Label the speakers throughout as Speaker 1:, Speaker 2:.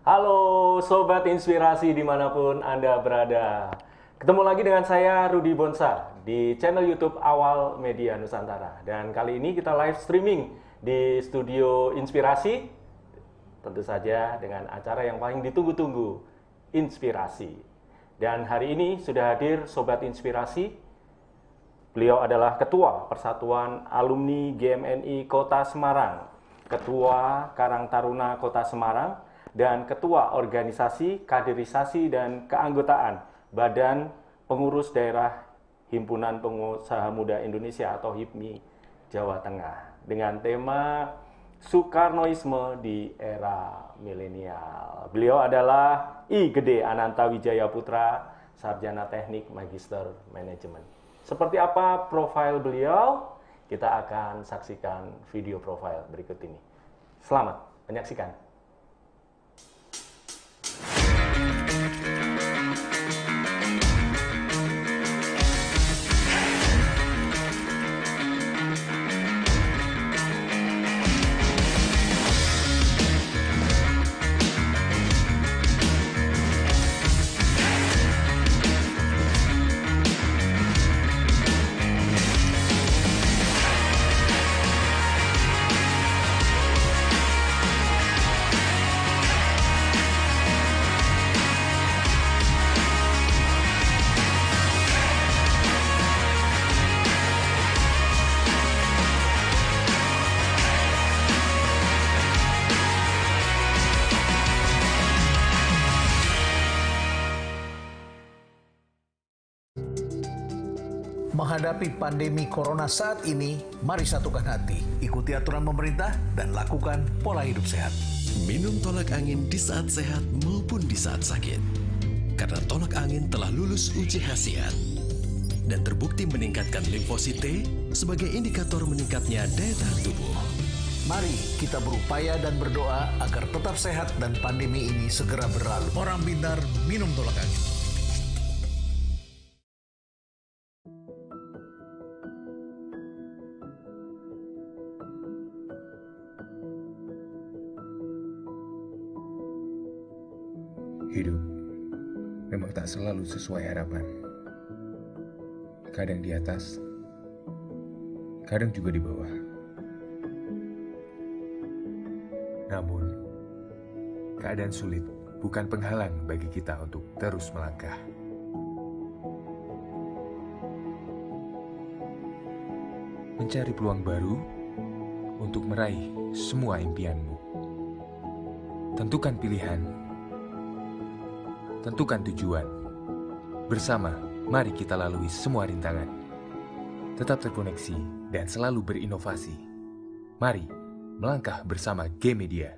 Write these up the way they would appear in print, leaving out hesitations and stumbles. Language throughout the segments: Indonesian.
Speaker 1: Halo Sobat Inspirasi dimanapun Anda berada. Ketemu lagi dengan saya Rudi Bonsa di channel YouTube Awal Media Nusantara. Dan kali ini kita live streaming di studio Inspirasi. Tentu saja dengan acara yang paling ditunggu-tunggu, Inspirasi. Dan hari ini sudah hadir Sobat Inspirasi. Beliau adalah Ketua Persatuan Alumni GMNI Kota Semarang, Ketua Karang Taruna Kota Semarang, dan Ketua Organisasi Kaderisasi dan Keanggotaan Badan Pengurus Daerah Himpunan Pengusaha Muda Indonesia atau HIPMI Jawa Tengah dengan tema Soekarnoisme di Era Milenial. Beliau adalah I Gede Ananta Wijaya Putra, Sarjana Teknik Magister Manajemen. Seperti apa profil beliau? Kita akan saksikan video profil berikut ini. Selamat menyaksikan.
Speaker 2: Menghadapi pandemi corona saat ini, mari satukan hati, ikuti aturan pemerintah, dan lakukan pola hidup sehat.
Speaker 3: Minum tolak angin di saat sehat maupun di saat sakit. Karena tolak angin telah lulus uji khasiat dan terbukti meningkatkan limfosit T sebagai indikator meningkatnya daya tahan tubuh.
Speaker 2: Mari kita berupaya dan berdoa agar tetap sehat dan pandemi ini segera berlalu. Orang pintar minum tolak angin.
Speaker 4: Hidup memang tak selalu sesuai harapan. Kadang di atas, kadang juga di bawah. Namun, keadaan sulit bukan penghalang bagi kita untuk terus melangkah. Mencari peluang baru untuk meraih semua impianmu. Tentukan pilihan. Tentukan tujuan. Bersama, mari kita lalui semua rintangan. Tetap terkoneksi dan selalu berinovasi. Mari melangkah bersama G-Media.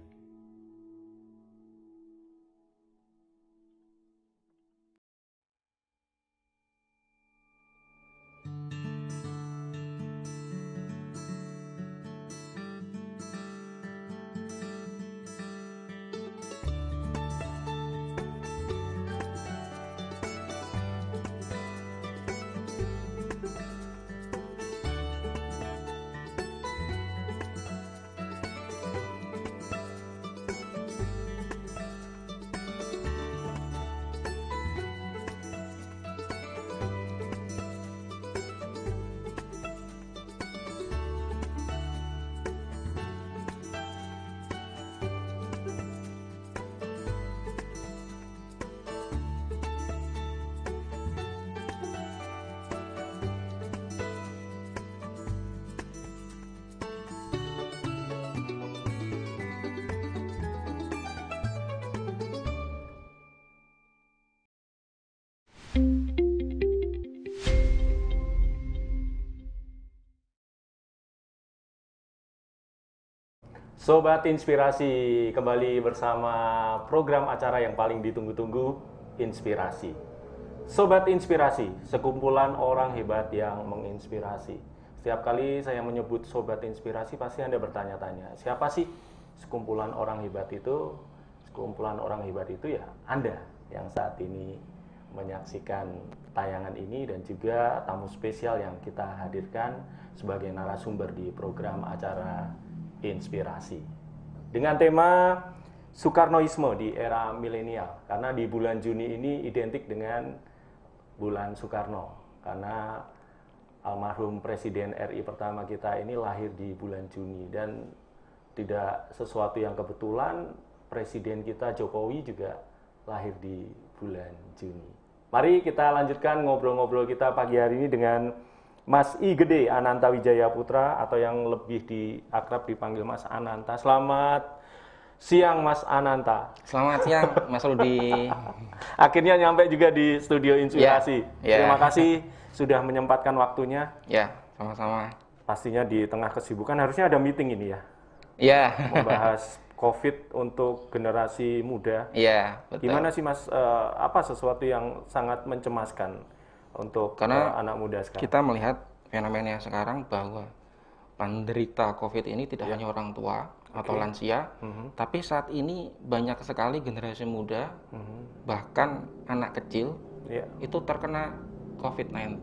Speaker 1: Sobat Inspirasi, kembali bersama program acara yang paling ditunggu-tunggu, Inspirasi. Sobat Inspirasi, sekumpulan orang hebat yang menginspirasi. Setiap kali saya menyebut Sobat Inspirasi, pasti Anda bertanya-tanya, siapa sih sekumpulan orang hebat itu? Sekumpulan orang hebat itu ya Anda yang saat ini menyaksikan tayangan ini dan juga tamu spesial yang kita hadirkan sebagai narasumber di program acara Inspirasi. Dengan tema Soekarnoisme di era milenial, karena di bulan Juni ini identik dengan bulan Soekarno, karena almarhum Presiden RI pertama kita ini lahir di bulan Juni, dan tidak sesuatu yang kebetulan Presiden kita Jokowi juga lahir di bulan Juni. Mari kita lanjutkan ngobrol-ngobrol kita pagi hari ini dengan Mas I Gede Ananta Wijaya Putra, atau yang lebih akrab dipanggil Mas Ananta. Selamat siang Mas Ananta.
Speaker 5: Selamat siang Mas Rudi.
Speaker 1: Akhirnya nyampe juga di studio Inspirasi.
Speaker 5: Ya.
Speaker 1: Terima kasih sudah menyempatkan waktunya.
Speaker 5: Ya, sama-sama.
Speaker 1: Pastinya di tengah kesibukan harusnya ada meeting ini ya.
Speaker 5: Ya.
Speaker 1: Membahas COVID untuk generasi muda.
Speaker 5: Iya, betul.
Speaker 1: Gimana sih Mas, apa sesuatu yang sangat mencemaskan untuk
Speaker 5: Karena
Speaker 1: anak muda sekarang?
Speaker 5: kita melihat fenomena sekarang bahwa penderita COVID ini tidak hanya orang tua atau lansia, tapi saat ini banyak sekali generasi muda, bahkan anak kecil, itu terkena COVID-19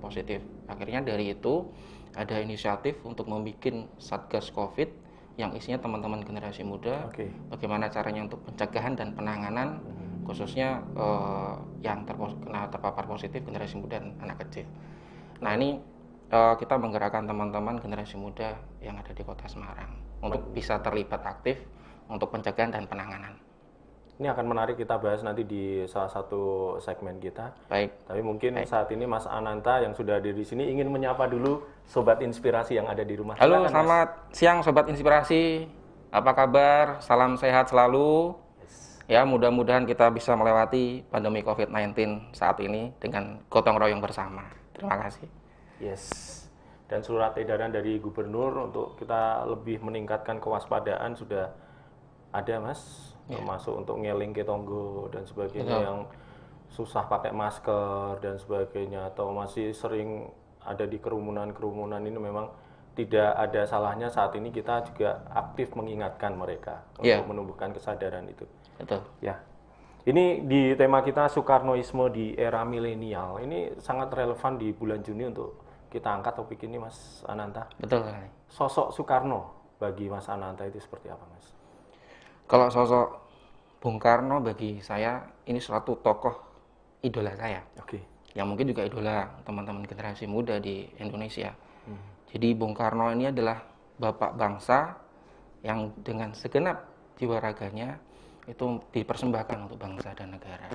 Speaker 5: positif. Akhirnya dari itu ada inisiatif untuk membuat Satgas COVID yang isinya teman-teman generasi muda, bagaimana caranya untuk pencegahan dan penanganan, khususnya yang terpapar positif generasi muda dan anak kecil. Nah ini kita menggerakkan teman-teman generasi muda yang ada di Kota Semarang untuk bisa terlibat aktif untuk pencegahan dan penanganan.
Speaker 1: Ini akan menarik kita bahas nanti di salah satu segmen kita.
Speaker 5: Baik.
Speaker 1: Tapi mungkin saat ini Mas Ananta yang sudah ada di sini ingin menyapa dulu Sobat Inspirasi yang ada di rumah.
Speaker 5: Halo,
Speaker 1: Silakan,
Speaker 5: selamat siang Sobat Inspirasi. Apa kabar? Salam sehat selalu. Ya, mudah-mudahan kita bisa melewati pandemi COVID-19 saat ini dengan gotong royong bersama. Terima kasih.
Speaker 1: Yes. Dan surat edaran dari Gubernur untuk kita lebih meningkatkan kewaspadaan sudah ada Mas. Termasuk untuk ngeling ke tonggo dan sebagainya yang susah pakai masker dan sebagainya, atau masih sering ada di kerumunan-kerumunan, ini memang tidak ada salahnya saat ini kita juga aktif mengingatkan mereka untuk menumbuhkan kesadaran itu.
Speaker 5: Betul.
Speaker 1: Ya. Ini di tema kita Soekarnoisme di era milenial. Ini sangat relevan di bulan Juni untuk kita angkat topik ini Mas Ananta.
Speaker 5: Betul.
Speaker 1: Sosok Soekarno bagi Mas Ananta itu seperti apa Mas?
Speaker 5: Kalau sosok Bung Karno bagi saya ini suatu tokoh idola saya. Yang mungkin juga idola teman-teman generasi muda di Indonesia. Jadi Bung Karno ini adalah bapak bangsa yang dengan segenap jiwa raganya itu dipersembahkan untuk bangsa dan negara.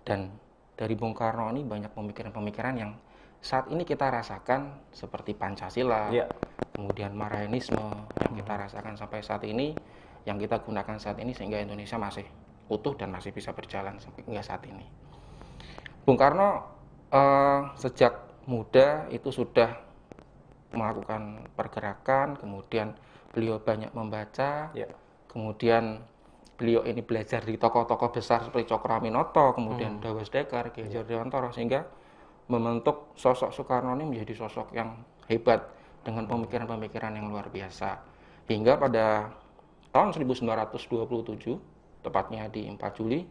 Speaker 5: Dan dari Bung Karno ini banyak pemikiran-pemikiran yang saat ini kita rasakan, seperti Pancasila, kemudian Maranisme yang kita rasakan sampai saat ini, yang kita gunakan saat ini, sehingga Indonesia masih utuh dan masih bisa berjalan sampai hingga saat ini. Bung Karno sejak muda itu sudah melakukan pergerakan, kemudian beliau banyak membaca, kemudian beliau ini belajar di tokoh-tokoh besar seperti Cokroaminoto, kemudian Dawas Dekar, Ki Hajar Dewantara, sehingga membentuk sosok Soekarno ini menjadi sosok yang hebat dengan pemikiran-pemikiran yang luar biasa. Hingga pada tahun 1927, tepatnya di 4 Juli,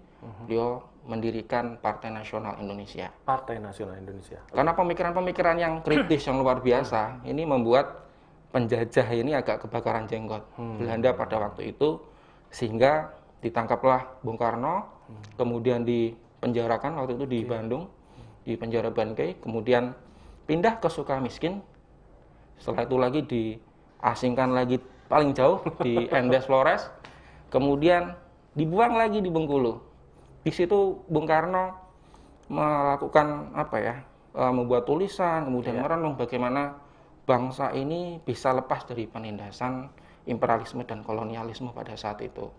Speaker 5: beliau mendirikan Partai Nasional Indonesia.
Speaker 1: Partai Nasional Indonesia.
Speaker 5: Karena pemikiran-pemikiran yang kritis, yang luar biasa, ini membuat penjajah ini agak kebakaran jenggot Belanda pada waktu itu, sehingga ditangkaplah Bung Karno, kemudian dipenjarakan waktu itu di Bandung, di penjara Bangkai, kemudian pindah ke Sukamiskin, setelah itu lagi diasingkan lagi paling jauh di Endes Flores, kemudian dibuang lagi di Bengkulu. Di situ Bung Karno melakukan membuat tulisan, kemudian merenung bagaimana bangsa ini bisa lepas dari penindasan imperialisme dan kolonialisme pada saat itu.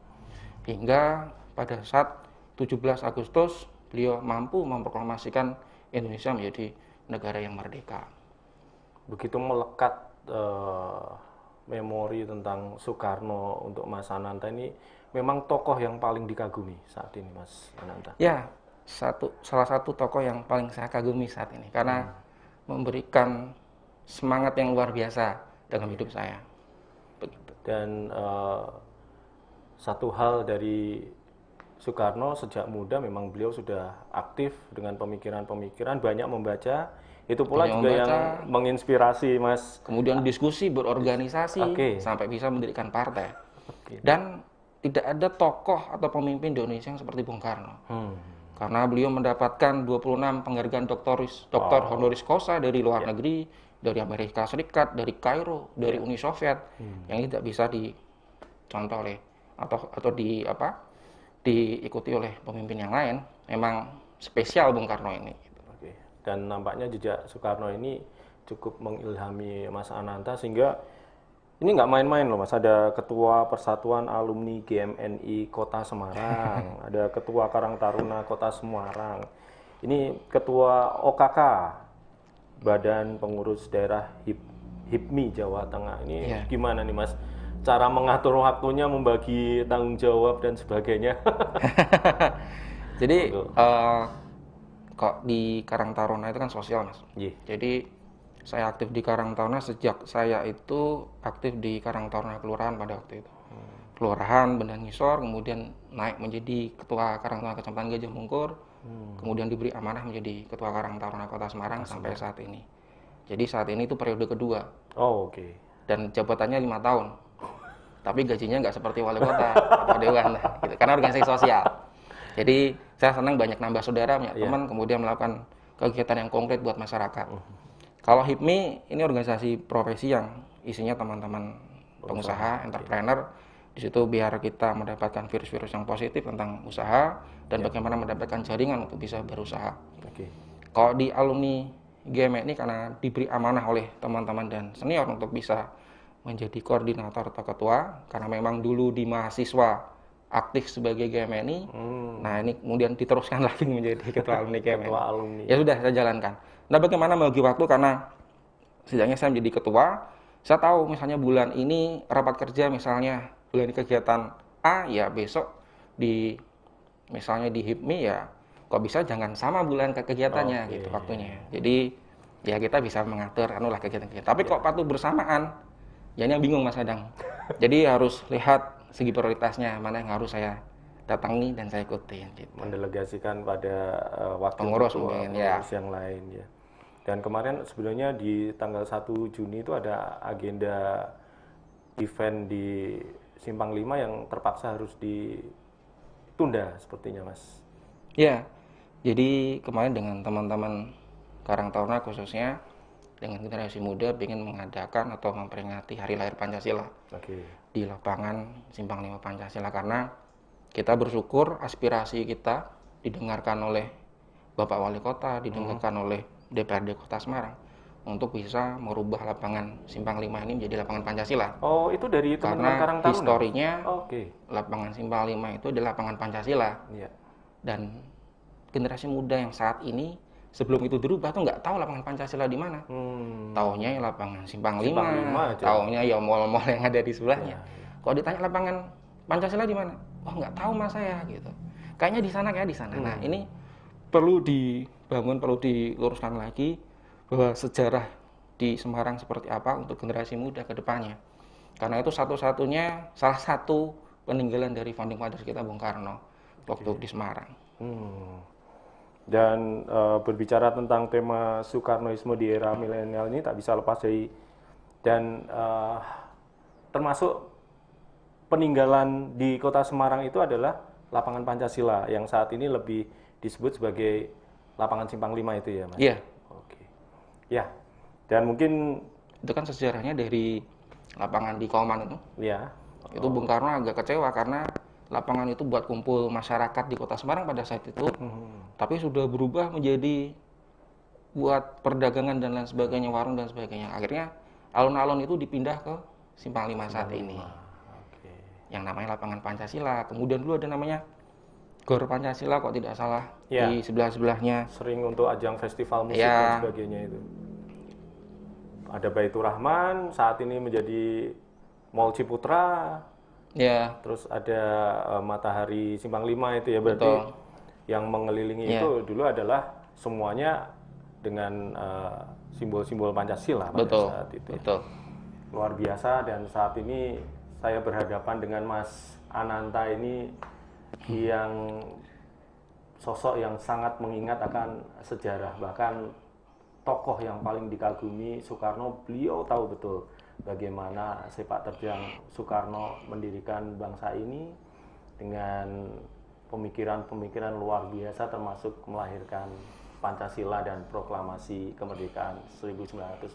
Speaker 5: Hingga pada saat 17 Agustus beliau mampu memproklamasikan Indonesia menjadi negara yang merdeka.
Speaker 1: Begitu melekat memori tentang Soekarno untuk Mas Ananta ini, memang tokoh yang paling dikagumi saat ini Mas Ananta.
Speaker 5: Ya, salah satu tokoh yang paling saya kagumi saat ini karena memberikan semangat yang luar biasa dalam hidup saya. Begitu. Dan
Speaker 1: satu hal dari Soekarno, sejak muda memang beliau sudah aktif dengan pemikiran-pemikiran, banyak membaca. Itu pula juga yang menginspirasi Mas.
Speaker 5: Kemudian diskusi, berorganisasi, sampai bisa mendirikan partai. Dan tidak ada tokoh atau pemimpin Indonesia yang seperti Bung Karno. Karena beliau mendapatkan 26 penghargaan doktor honoris causa dari luar negeri, dari Amerika Serikat, dari Kairo, dari Uni Soviet, yang tidak bisa dicontoh oleh atau diikuti oleh pemimpin yang lain. Memang spesial Bung Karno ini.
Speaker 1: Oke. Dan nampaknya jejak Soekarno ini cukup mengilhami Mas Ananta, sehingga ini nggak main-main loh Mas. Ada Ketua Persatuan Alumni GMNI Kota Semarang, ada Ketua Karang Taruna Kota Semarang, ini Ketua OKK, Badan Pengurus Daerah HIPMI Jawa Tengah. Ini gimana nih Mas? Cara mengatur waktunya, membagi tanggung jawab dan sebagainya.
Speaker 5: Jadi kok di Karang Taruna itu kan sosial Mas. Jadi saya aktif di Karang Taruna sejak saya itu aktif di Karang Taruna Kelurahan pada waktu itu. Kelurahan Benda Ngisor, kemudian naik menjadi Ketua Karang Taruna Kecamatan Gajah Mungkur, kemudian diberi amanah menjadi Ketua Karang Taruna Kota Semarang sampai saat ini. Jadi saat ini itu periode kedua. Dan jabatannya 5 tahun. Tapi gajinya nggak seperti wali kota atau dewan, gitu. Karena organisasi sosial. Jadi saya senang banyak nambah saudara, banyak teman, kemudian melakukan kegiatan yang konkret buat masyarakat. Kalau HIPMI ini organisasi profesi yang isinya teman-teman pengusaha, entrepreneur. Di situ biar kita mendapatkan virus-virus yang positif tentang usaha dan bagaimana mendapatkan jaringan untuk bisa berusaha. Kalau di alumni GMNI karena diberi amanah oleh teman-teman dan senior untuk bisa menjadi koordinator atau ketua, karena memang dulu di mahasiswa aktif sebagai GMNI, nah ini kemudian diteruskan lagi menjadi ketua alumni GMNI. Ya sudah, saya jalankan. Nah, bagaimana membagi waktu, karena setidaknya saya menjadi ketua, saya tahu misalnya bulan ini rapat kerja, misalnya bulan ini kegiatan A, ya besok misalnya di HIPMI ya kok bisa jangan sama bulan kegiatannya gitu waktunya. Jadi ya kita bisa mengatur kegiatan-kegiatan. Tapi kok patuh bersamaan, ya ini yang bingung Mas Adang. Jadi harus lihat segi prioritasnya, mana yang harus saya datangi dan saya ikutin. Gitu.
Speaker 1: Mendelegasikan pada wakil
Speaker 5: pengurus
Speaker 1: yang lain ya. Dan kemarin sebenarnya di tanggal 1 Juni itu ada agenda event di Simpang 5 yang terpaksa harus ditunda sepertinya Mas.
Speaker 5: Ya, jadi kemarin dengan teman-teman Karang Taruna khususnya dengan generasi muda ingin mengadakan atau memperingati Hari Lahir Pancasila di lapangan Simpang 5 Pancasila, karena kita bersyukur aspirasi kita didengarkan oleh Bapak Wali Kota, didengarkan oleh DPRD Kota Semarang untuk bisa merubah lapangan Simpang 5 ini menjadi lapangan Pancasila.
Speaker 1: Oh, itu dari teman-teman Karang Taruna?
Speaker 5: Historinya lapangan Simpang 5 itu adalah lapangan Pancasila. Dan generasi muda yang saat ini sebelum itu dirubah tuh nggak tahu lapangan Pancasila di mana. Taunya lapangan Simpang 5, taunya ya mal-mal yang ada di sebelahnya. Kalau ditanya lapangan Pancasila di mana? Oh, nggak tahu Mas saya gitu. Kayaknya di sana, kayak di sana. Nah, ini perlu dibangun, perlu diluruskan lagi bahwa sejarah di Semarang seperti apa untuk generasi muda ke depannya. Karena itu satu-satunya salah satu peninggalan dari founding fathers kita Bung Karno waktu di Semarang.
Speaker 1: Dan berbicara tentang tema Soekarnoisme di era milenial ini tak bisa lepas dari dan termasuk peninggalan di Kota Semarang itu adalah lapangan Pancasila yang saat ini lebih disebut sebagai lapangan Simpang 5 itu ya Mas?
Speaker 5: Iya.
Speaker 1: Ya, dan mungkin
Speaker 5: itu kan sejarahnya dari lapangan di Kauman itu. Itu Bung Karno agak kecewa karena lapangan itu buat kumpul masyarakat di Kota Semarang pada saat itu, tapi sudah berubah menjadi buat perdagangan dan lain sebagainya, warung dan sebagainya. Akhirnya alun-alun itu dipindah ke Simpang 5 saat ini. Yang namanya lapangan Pancasila. Kemudian dulu ada namanya Gor Pancasila kalau tidak salah di sebelah-sebelahnya.
Speaker 1: Sering untuk ajang festival musik dan sebagainya itu. Ada Baitur Rahman, saat ini menjadi Mall Ciputra. Terus ada Matahari Simpang 5 itu ya, berarti yang mengelilingi itu dulu adalah semuanya dengan simbol-simbol Pancasila pada saat itu. Luar biasa, dan saat ini saya berhadapan dengan Mas Ananta ini yang sosok yang sangat mengingat akan sejarah, bahkan tokoh yang paling dikagumi Soekarno. Beliau tahu betul bagaimana sepak terjang Soekarno mendirikan bangsa ini, dengan pemikiran-pemikiran luar biasa, termasuk melahirkan Pancasila dan Proklamasi Kemerdekaan 1945.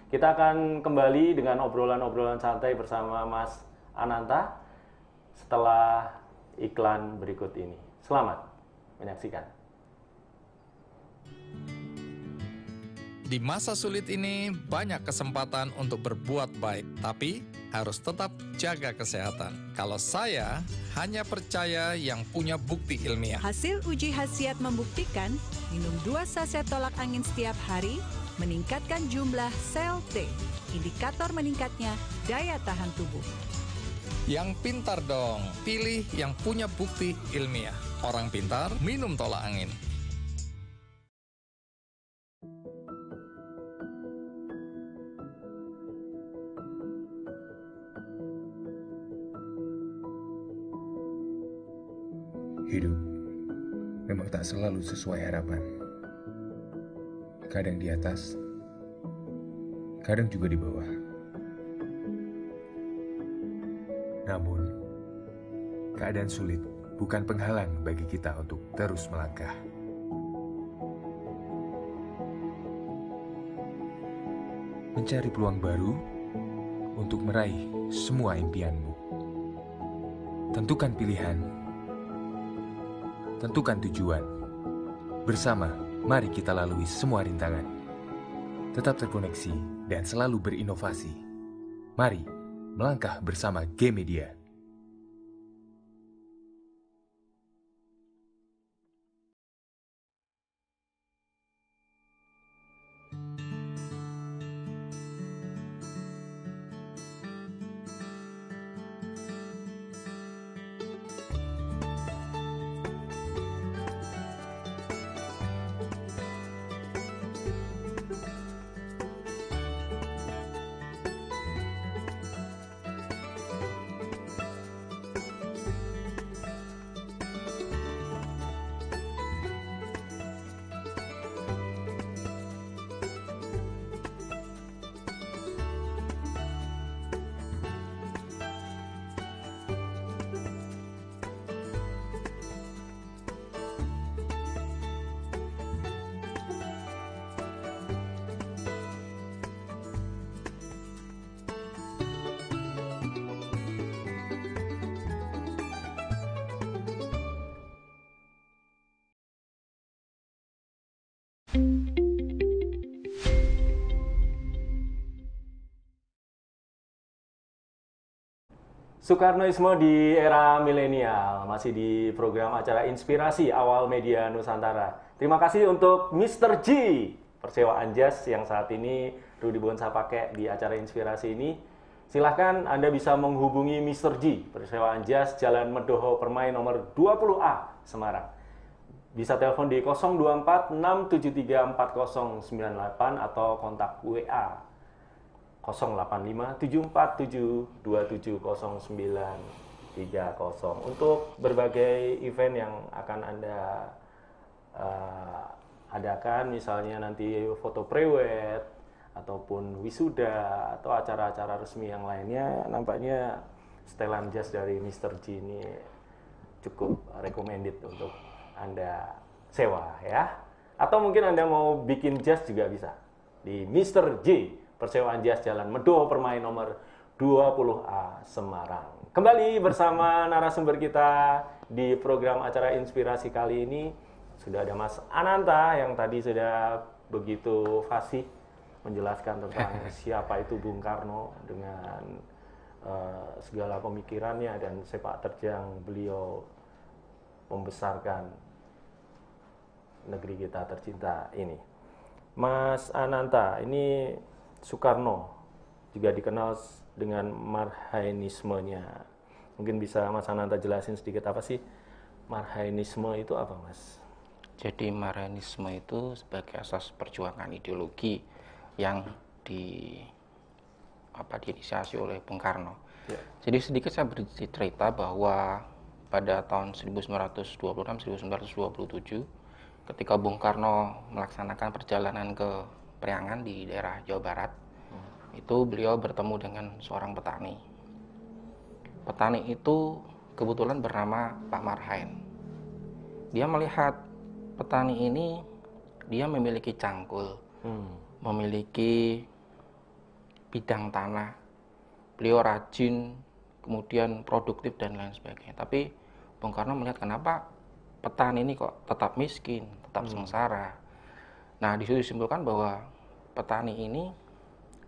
Speaker 1: Kita akan kembali dengan obrolan-obrolan santai bersama Mas Ananta setelah iklan berikut ini. Selamat menyaksikan.
Speaker 6: Di masa sulit ini banyak kesempatan untuk berbuat baik, tapi harus tetap jaga kesehatan. Kalau saya hanya percaya yang punya bukti ilmiah.
Speaker 7: Hasil uji khasiat membuktikan minum 2 saset tolak angin setiap hari meningkatkan jumlah sel T, indikator meningkatnya daya tahan tubuh.
Speaker 6: Yang pintar dong, pilih yang punya bukti ilmiah. Orang pintar minum tolak angin.
Speaker 4: Hidup memang tak selalu sesuai harapan. Kadang di atas, kadang juga di bawah. Namun, keadaan sulit bukan penghalang bagi kita untuk terus melangkah. Mencari peluang baru untuk meraih semua impianmu. Tentukan pilihan. Tentukan tujuan. Bersama, mari kita lalui semua rintangan. Tetap terkoneksi dan selalu berinovasi. Mari melangkah bersama G-Media.
Speaker 1: Soekarnoisme di era milenial, masih di program acara Inspirasi Awal Media Nusantara. Terima kasih untuk Mr. G, persewaan jas yang saat ini Rudy Bonsa pakai di acara Inspirasi ini. Silahkan Anda bisa menghubungi Mr. G, persewaan jas Jalan Medoho Permai nomor 20A, Semarang. Bisa telepon di 024 673 4098 atau kontak WA 085 747 270930 untuk berbagai event yang akan Anda adakan, misalnya nanti foto prewed ataupun wisuda atau acara-acara resmi yang lainnya. Nampaknya setelan jas dari Mr. G ini cukup recommended untuk Anda sewa ya. Atau mungkin Anda mau bikin jas juga bisa di Mr. G, persewaan jas Jalan Medoho Permai nomor 20A, Semarang. Kembali bersama narasumber kita di program acara Inspirasi kali ini. Sudah ada Mas Ananta yang tadi sudah begitu fasih menjelaskan tentang siapa itu Bung Karno dengan segala pemikirannya dan sepak terjang beliau membesarkan negeri kita tercinta ini. Mas Ananta, ini Soekarno juga dikenal dengan marhainismenya. Mungkin bisa Mas Ananta jelasin sedikit apa sih marhainisme itu apa, Mas?
Speaker 5: Jadi marhainisme itu sebagai asas perjuangan ideologi yang diinisiasi oleh Bung Karno. Ya. Jadi sedikit saya bercerita bahwa pada tahun 1926-1927 ketika Bung Karno melaksanakan perjalanan ke Priangan di daerah Jawa Barat, itu beliau bertemu dengan seorang petani. Petani itu kebetulan bernama Pak Marhain. Dia melihat petani ini, dia memiliki cangkul, memiliki bidang tanah, beliau rajin, kemudian produktif dan lain sebagainya. Tapi Bung Karno melihat kenapa petani ini kok tetap miskin, tetap sengsara. Nah, di situ disimpulkan bahwa petani ini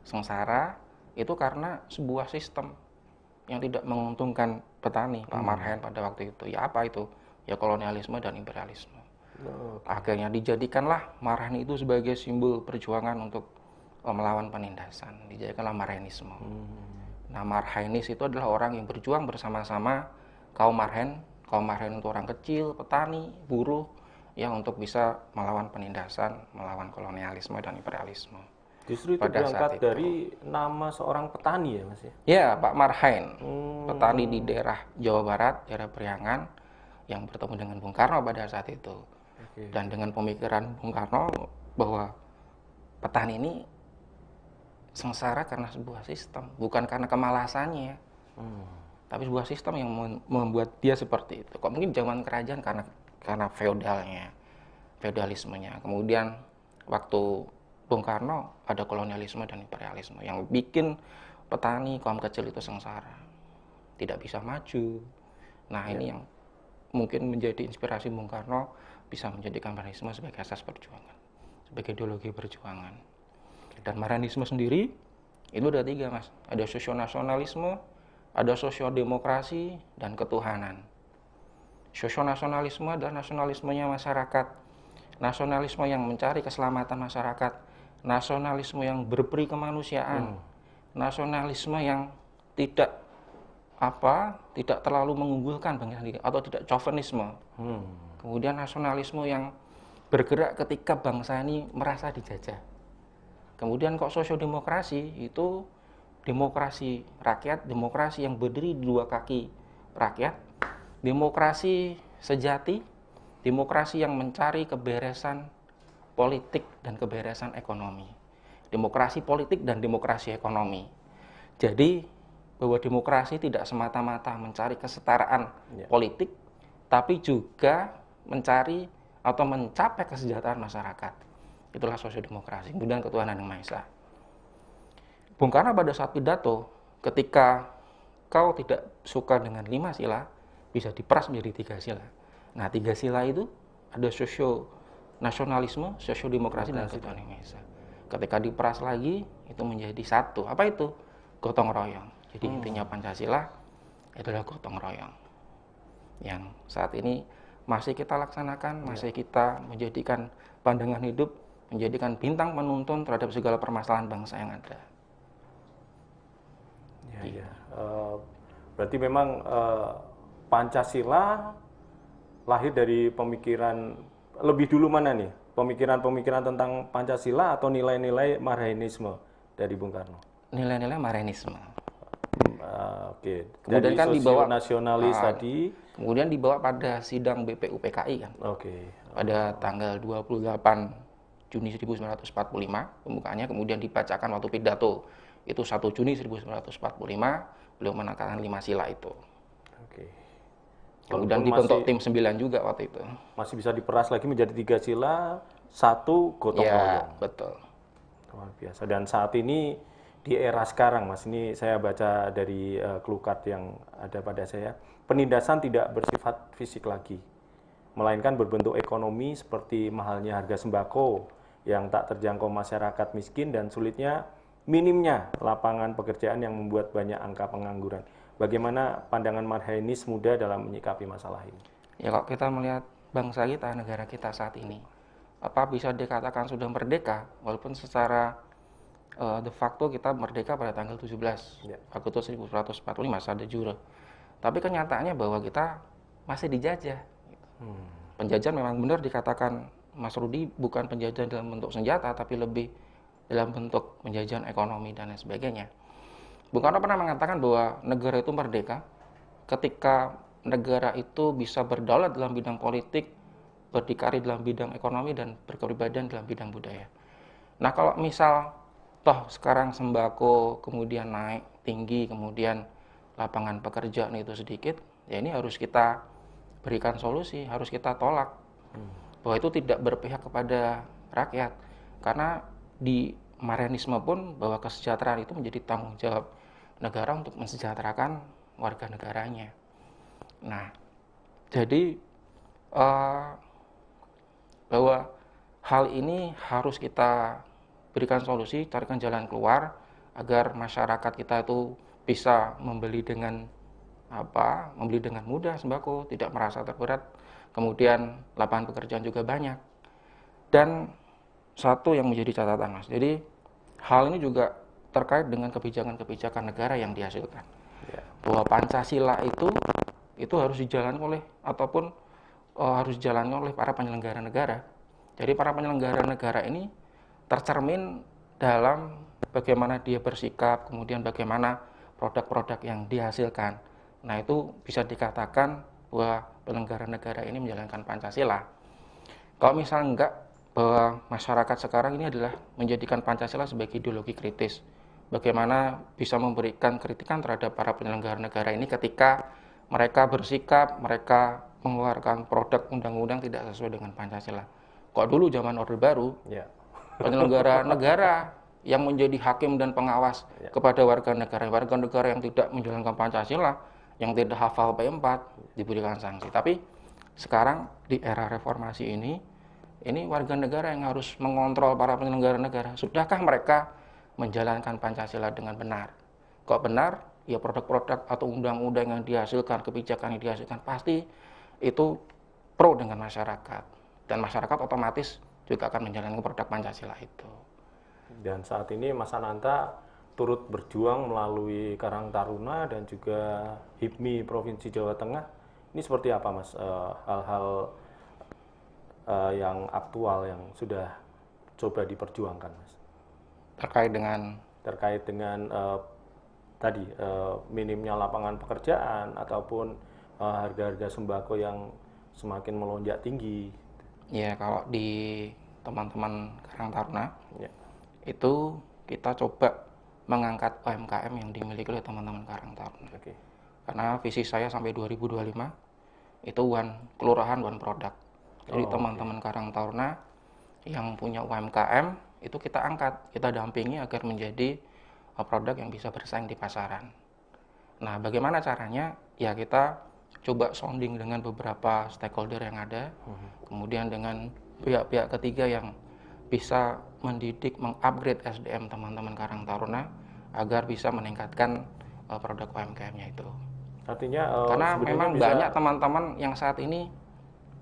Speaker 5: sengsara itu karena sebuah sistem yang tidak menguntungkan petani, Pak Marhain pada waktu itu. Ya apa itu? Ya kolonialisme dan imperialisme. Akhirnya dijadikanlah Marhain itu sebagai simbol perjuangan untuk melawan penindasan. Dijadikanlah Marhainisme. Nah, Marhainis itu adalah orang yang berjuang bersama-sama kaum Marhain. Kaum Marhain itu orang kecil, petani, buruh, yang untuk bisa melawan penindasan, melawan kolonialisme dan imperialisme.
Speaker 1: Justru itu berangkat dari nama seorang petani ya Mas ya?
Speaker 5: Ya, Pak Marhain, petani di daerah Jawa Barat, daerah Priangan, yang bertemu dengan Bung Karno pada saat itu. Dan dengan pemikiran Bung Karno bahwa petani ini sengsara karena sebuah sistem, bukan karena kemalasannya, tapi sebuah sistem yang membuat dia seperti itu. Kok mungkin zaman kerajaan karena feodalismenya. Kemudian waktu Bung Karno ada kolonialisme dan imperialisme yang bikin petani kaum kecil itu sengsara, tidak bisa maju. Nah, ini yang mungkin menjadi inspirasi Bung Karno bisa menjadikan Marxisme sebagai asas perjuangan, sebagai ideologi perjuangan. Dan Marxisme sendiri itu ada 3, Mas. Ada sosionasionalisme, ada sosiodemokrasi, dan ketuhanan. Sosionasionalisme adalah nasionalismenya masyarakat, nasionalisme yang mencari keselamatan masyarakat, nasionalisme yang berperi kemanusiaan, nasionalisme yang tidak terlalu mengunggulkan bangsa sendiri atau tidak chauvinisme. Kemudian nasionalisme yang bergerak ketika bangsa ini merasa dijajah. Kemudian kok sosiodemokrasi itu demokrasi rakyat, demokrasi yang berdiri di 2 kaki rakyat, demokrasi sejati, demokrasi yang mencari keberesan politik dan keberesan ekonomi. Demokrasi politik dan demokrasi ekonomi. Jadi bahwa demokrasi tidak semata-mata mencari kesetaraan politik, tapi juga mencari atau mencapai kesejahteraan masyarakat. Itulah sosiodemokrasi. Kemudian ketuhanan yang Maha Esa. Bung Karno pada saat pidato, ketika kau tidak suka dengan 5 sila, bisa diperas menjadi 3 sila. Nah, 3 sila itu ada nasionalisme, sosiodemokrasi, dan ketuhanan yang Maha Esa. Ketika diperas lagi, itu menjadi 1. Apa itu? Gotong royong. Jadi intinya Pancasila adalah gotong royong. Yang saat ini masih kita laksanakan, masih kita menjadikan pandangan hidup, menjadikan bintang penuntun terhadap segala permasalahan bangsa yang ada.
Speaker 1: Berarti memang Pancasila lahir dari pemikiran lebih dulu mana nih? Pemikiran-pemikiran tentang Pancasila atau nilai-nilai Marxisme dari Bung Karno?
Speaker 5: Nilai-nilai Marxisme.
Speaker 1: Oke.
Speaker 5: Kemudian kan dibawa
Speaker 1: nasionalis tadi.
Speaker 5: Kemudian dibawa pada sidang BPUPKI kan. Pada tanggal 28 Juni 1945 pembukaannya, kemudian dibacakan waktu pidato itu 1 Juni 1945, beliau menekankan 5 sila itu. Kemudian dibentuk tim 9 juga waktu itu.
Speaker 1: Masih bisa diperas lagi menjadi 3 sila, 1 gotong royong.
Speaker 5: Betul.
Speaker 1: Luar biasa. Dan saat ini di era sekarang, Mas, ini saya baca dari clue card yang ada pada saya, penindasan tidak bersifat fisik lagi, melainkan berbentuk ekonomi seperti mahalnya harga sembako yang tak terjangkau masyarakat miskin dan sulitnya minimnya lapangan pekerjaan yang membuat banyak angka pengangguran. Bagaimana pandangan Marxis muda dalam menyikapi masalah ini?
Speaker 5: Ya, kalau kita melihat bangsa kita, negara kita saat ini, apa bisa dikatakan sudah merdeka, walaupun secara de facto kita merdeka pada tanggal 17 Agustus 1945 saat de jure. Tapi kenyataannya bahwa kita masih dijajah. Penjajahan memang benar dikatakan Mas Rudi bukan penjajahan dalam bentuk senjata, tapi lebih dalam bentuk penjajahan ekonomi dan lain sebagainya. Bung Karno pernah mengatakan bahwa negara itu merdeka ketika negara itu bisa berdaulat dalam bidang politik, berdikari dalam bidang ekonomi, dan berkepribadian dalam bidang budaya. Nah, kalau misal toh sekarang sembako kemudian naik tinggi, kemudian lapangan pekerjaan itu sedikit, ya ini harus kita berikan solusi, harus kita tolak. Bahwa itu tidak berpihak kepada rakyat. Karena di Marianisme pun bahwa kesejahteraan itu menjadi tanggung jawab negara untuk mensejahterakan warga negaranya. Nah, jadi bahwa hal ini harus kita berikan solusi, carikan jalan keluar agar masyarakat kita itu bisa membeli dengan mudah sembako, tidak merasa terberat. Kemudian lapangan pekerjaan juga banyak. Dan satu yang menjadi catatan, Mas. Jadi hal ini juga terkait dengan kebijakan-kebijakan negara yang dihasilkan. Bahwa Pancasila itu harus dijalankan oleh harus dijalankan oleh para penyelenggara negara. Jadi para penyelenggara negara ini tercermin dalam bagaimana dia bersikap, kemudian bagaimana produk-produk yang dihasilkan. Nah, itu bisa dikatakan bahwa penyelenggara negara ini menjalankan Pancasila. Kalau misalnya enggak, bahwa masyarakat sekarang ini adalah menjadikan Pancasila sebagai ideologi kritis. Bagaimana bisa memberikan kritikan terhadap para penyelenggara negara ini ketika mereka bersikap, mereka mengeluarkan produk undang-undang tidak sesuai dengan Pancasila. Kok dulu zaman Orde Baru, penyelenggara negara yang menjadi hakim dan pengawas kepada warga negara yang tidak menjalankan Pancasila, yang tidak hafal P4, diberikan sanksi. Tapi sekarang di era reformasi ini warga negara yang harus mengontrol para penyelenggara negara. Sudahkah mereka menjalankan Pancasila dengan benar? Kok benar? Ya produk-produk atau undang-undang yang dihasilkan, kebijakan yang dihasilkan pasti itu pro dengan masyarakat. Dan masyarakat otomatis juga akan menjalankan produk Pancasila itu.
Speaker 1: Dan saat ini Mas Ananta turut berjuang melalui Karang Taruna dan juga HIPMI Provinsi Jawa Tengah. Ini seperti apa, Mas, hal-hal yang aktual yang sudah coba diperjuangkan, Mas?
Speaker 5: Terkait dengan
Speaker 1: tadi minimnya lapangan pekerjaan ataupun harga-harga sembako yang semakin melonjak tinggi.
Speaker 5: Ya, kalau di teman-teman Karang Taruna itu kita coba mengangkat UMKM yang dimiliki oleh teman-teman Karang Taruna. Karena visi saya sampai 2025 itu kelurahan one product. Jadi teman-teman Karang Taruna yang punya UMKM itu kita angkat, kita dampingi agar menjadi produk yang bisa bersaing di pasaran. Nah, bagaimana caranya? Ya kita coba sounding dengan beberapa stakeholder yang ada, kemudian dengan pihak-pihak ketiga yang bisa mendidik, mengupgrade SDM teman-teman Karang Taruna agar bisa meningkatkan produk UMKM-nya itu.
Speaker 1: Artinya
Speaker 5: karena memang banyak teman-teman yang saat ini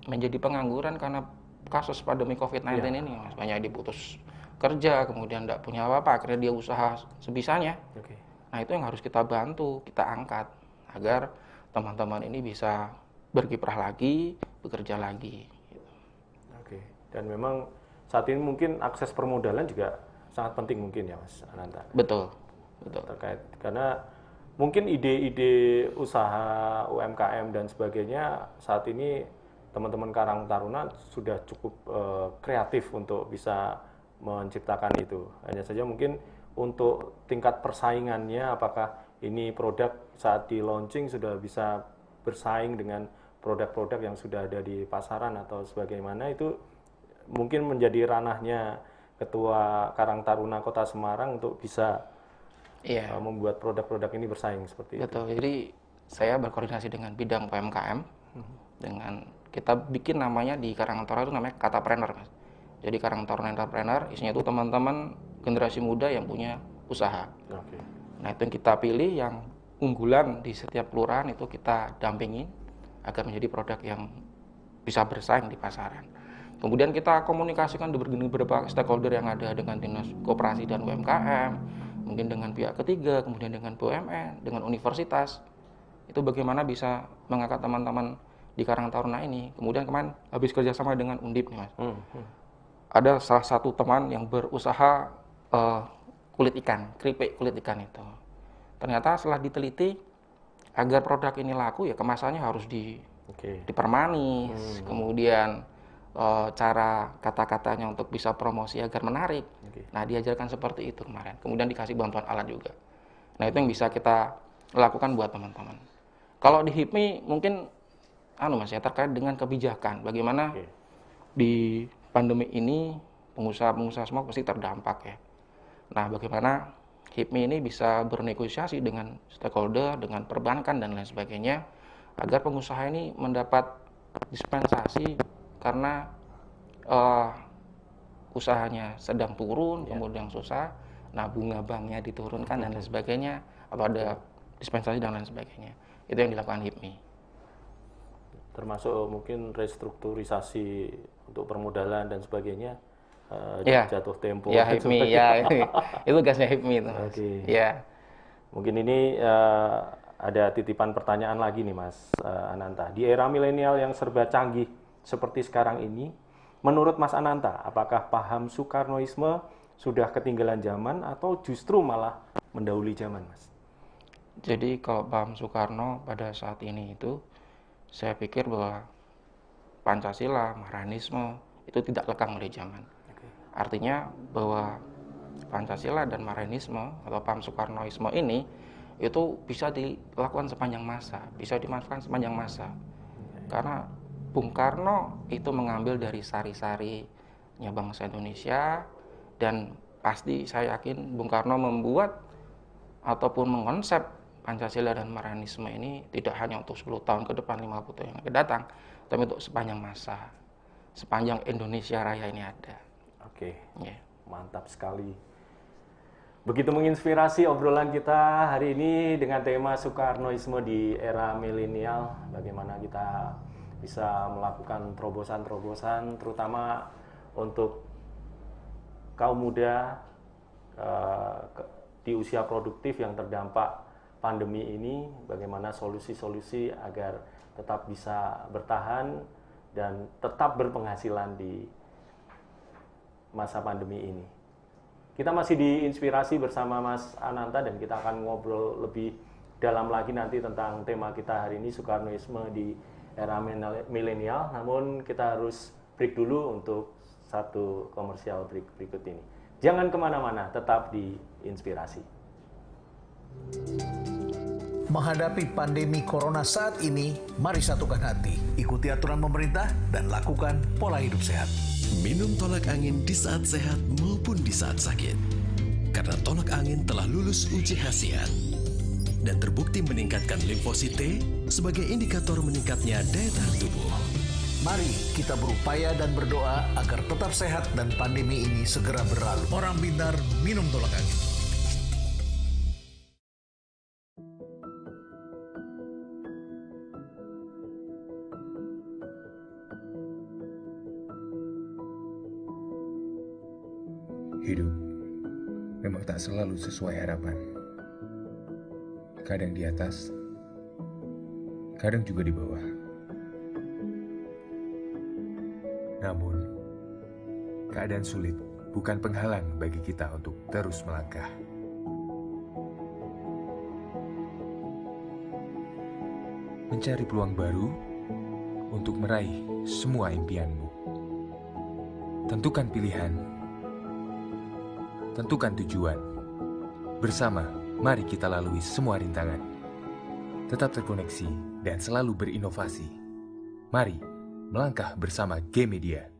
Speaker 5: menjadi pengangguran karena kasus pandemi COVID-19 ini, Mas. Banyak diputus kerja, kemudian tidak punya apa-apa, akhirnya dia usaha sebisanya. Nah, itu yang harus kita bantu, kita angkat agar teman-teman ini bisa berkiprah lagi, bekerja lagi.
Speaker 1: Dan memang saat ini mungkin akses permodalan juga sangat penting mungkin ya, Mas Ananta.
Speaker 5: Betul.
Speaker 1: Terkait karena mungkin ide-ide usaha UMKM dan sebagainya saat ini teman-teman Karang Taruna sudah cukup kreatif untuk bisa menciptakan itu. Hanya saja mungkin untuk tingkat persaingannya, apakah ini produk saat di launching sudah bisa bersaing dengan produk-produk yang sudah ada di pasaran atau sebagaimana, itu mungkin menjadi ranahnya Ketua Karang Taruna Kota Semarang untuk bisa membuat produk-produk ini bersaing seperti itu.
Speaker 5: Betul. Jadi saya berkoordinasi dengan bidang UMKM, dengan kita bikin namanya di Karang Taruna itu namanya Katapreneur, Mas. Jadi Karang Taruna Entrepreneur isinya itu teman-teman generasi muda yang punya usaha. Nah, itu yang kita pilih yang unggulan di setiap kelurahan itu kita dampingin agar menjadi produk yang bisa bersaing di pasaran. Kemudian kita komunikasikan dengan beberapa stakeholder yang ada, dengan Dinas Koperasi dan UMKM, mungkin dengan pihak ketiga, kemudian dengan BUMN, dengan universitas. Itu bagaimana bisa mengangkat teman-teman di Karang Taruna ini. Kemudian kemarin habis kerjasama dengan Undip nih, Mas. Ada salah satu teman yang berusaha kulit ikan, keripik kulit ikan itu. Ternyata setelah diteliti, agar produk ini laku ya kemasannya harus dipermanis, kemudian cara kata-katanya untuk bisa promosi agar menarik. Nah, diajarkan seperti itu kemarin. Kemudian dikasih bantuan alat juga. Nah, itu yang bisa kita lakukan buat teman-teman. Kalau di HIPMI mungkin Mas ya, terkait dengan kebijakan, bagaimana di pandemi ini pengusaha-pengusaha semua pasti terdampak ya. Nah, bagaimana HIPMI ini bisa bernegosiasi dengan stakeholder, dengan perbankan dan lain sebagainya, agar pengusaha ini mendapat dispensasi karena usahanya sedang turun, kemudian susah, nah bunga banknya diturunkan dan lain sebagainya, atau ada dispensasi dan lain sebagainya. Itu yang dilakukan HIPMI.
Speaker 1: Termasuk mungkin restrukturisasi untuk permodalan dan sebagainya, jatuh tempo.
Speaker 5: Ya, HIPMI, ya itu gasnya HIPMI itu. Ya.
Speaker 1: Mungkin ini ada titipan pertanyaan lagi nih Mas Ananta. Di era milenial yang serba canggih seperti sekarang ini, menurut Mas Ananta, apakah paham Soekarnoisme sudah ketinggalan zaman atau justru malah mendahului zaman, Mas?
Speaker 5: Jadi kalau paham Soekarno pada saat ini itu, saya pikir bahwa Pancasila, Maranisme itu tidak lekang oleh zaman. Artinya bahwa Pancasila dan Maranisme atau paham Soekarnoisme ini itu bisa dilakukan sepanjang masa, bisa dimanfaatkan sepanjang masa. Karena Bung Karno itu mengambil dari sari-sarinya bangsa Indonesia, dan pasti saya yakin Bung Karno membuat ataupun mengonsep Pancasila dan Maranisme ini tidak hanya untuk 10 tahun ke depan, 50 tahun yang akan datang, tapi untuk sepanjang masa, sepanjang Indonesia Raya ini ada.
Speaker 1: Mantap sekali. Begitu menginspirasi obrolan kita hari ini dengan tema Soekarnoisme di era milenial, bagaimana kita bisa melakukan terobosan-terobosan, terutama untuk kaum muda di usia produktif yang terdampak pandemi ini, bagaimana solusi-solusi agar tetap bisa bertahan dan tetap berpenghasilan di masa pandemi ini. Kita masih diinspirasi bersama Mas Ananta dan kita akan ngobrol lebih dalam lagi nanti tentang tema kita hari ini, Soekarnoisme di era milenial. Namun kita harus break dulu untuk satu komersial break berikut ini. Jangan kemana-mana, tetap di Inspirasi.
Speaker 2: Menghadapi pandemi corona saat ini, mari satukan hati, ikuti aturan pemerintah dan lakukan pola hidup sehat.
Speaker 3: Minum tolak angin di saat sehat maupun di saat sakit. Karena tolak angin telah lulus uji khasiat dan terbukti meningkatkan limfosit T sebagai indikator meningkatnya daya tahan tubuh.
Speaker 2: Mari kita berupaya dan berdoa agar tetap sehat dan pandemi ini segera berlalu. Orang pintar minum tolak angin.
Speaker 4: Hidup memang tak selalu sesuai harapan. Kadang di atas, kadang juga di bawah. Namun, keadaan sulit bukan penghalang bagi kita untuk terus melangkah. Mencari peluang baru untuk meraih semua impianmu. Tentukan pilihan. Tentukan tujuan. Bersama, mari kita lalui semua rintangan. Tetap terkoneksi dan selalu berinovasi. Mari melangkah bersama G-Media.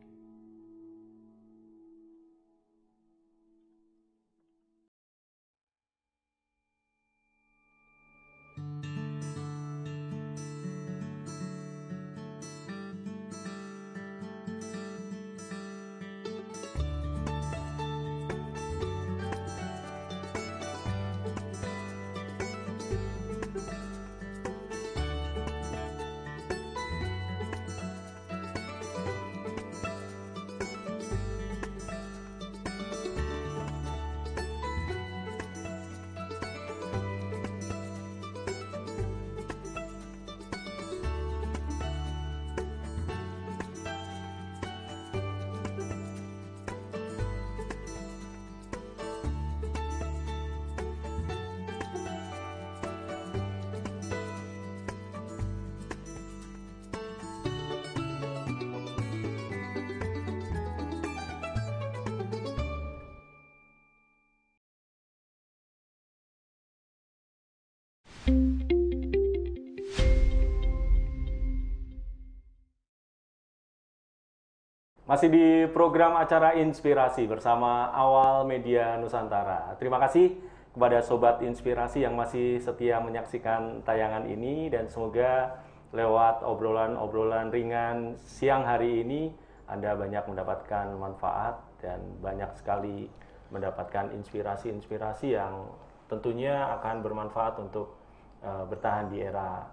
Speaker 1: Masih di program acara Inspirasi bersama Awal Media Nusantara. Terima kasih kepada Sobat Inspirasi yang masih setia menyaksikan tayangan ini, dan semoga lewat obrolan-obrolan ringan siang hari ini Anda banyak mendapatkan manfaat dan banyak sekali mendapatkan inspirasi-inspirasi yang tentunya akan bermanfaat untuk bertahan di era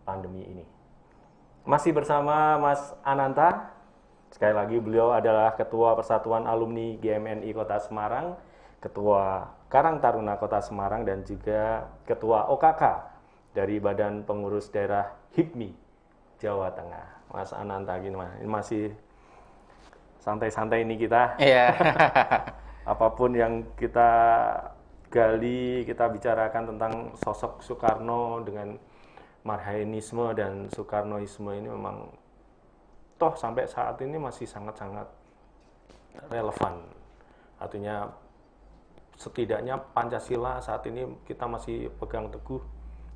Speaker 1: pandemi ini. Masih bersama Mas Ananta. Sekali lagi beliau adalah Ketua Persatuan Alumni GMNI Kota Semarang, Ketua Karang Taruna Kota Semarang, dan juga Ketua OKK dari Badan Pengurus Daerah HIPMI Jawa Tengah. Mas Ananta gimana? Ini masih santai-santai ini kita.
Speaker 5: Iya.
Speaker 1: Apapun yang kita gali, kita bicarakan tentang sosok Soekarno dengan Marhainisme dan Soekarnoisme ini memang toh sampai saat ini masih sangat-sangat relevan. Artinya setidaknya Pancasila saat ini kita masih pegang teguh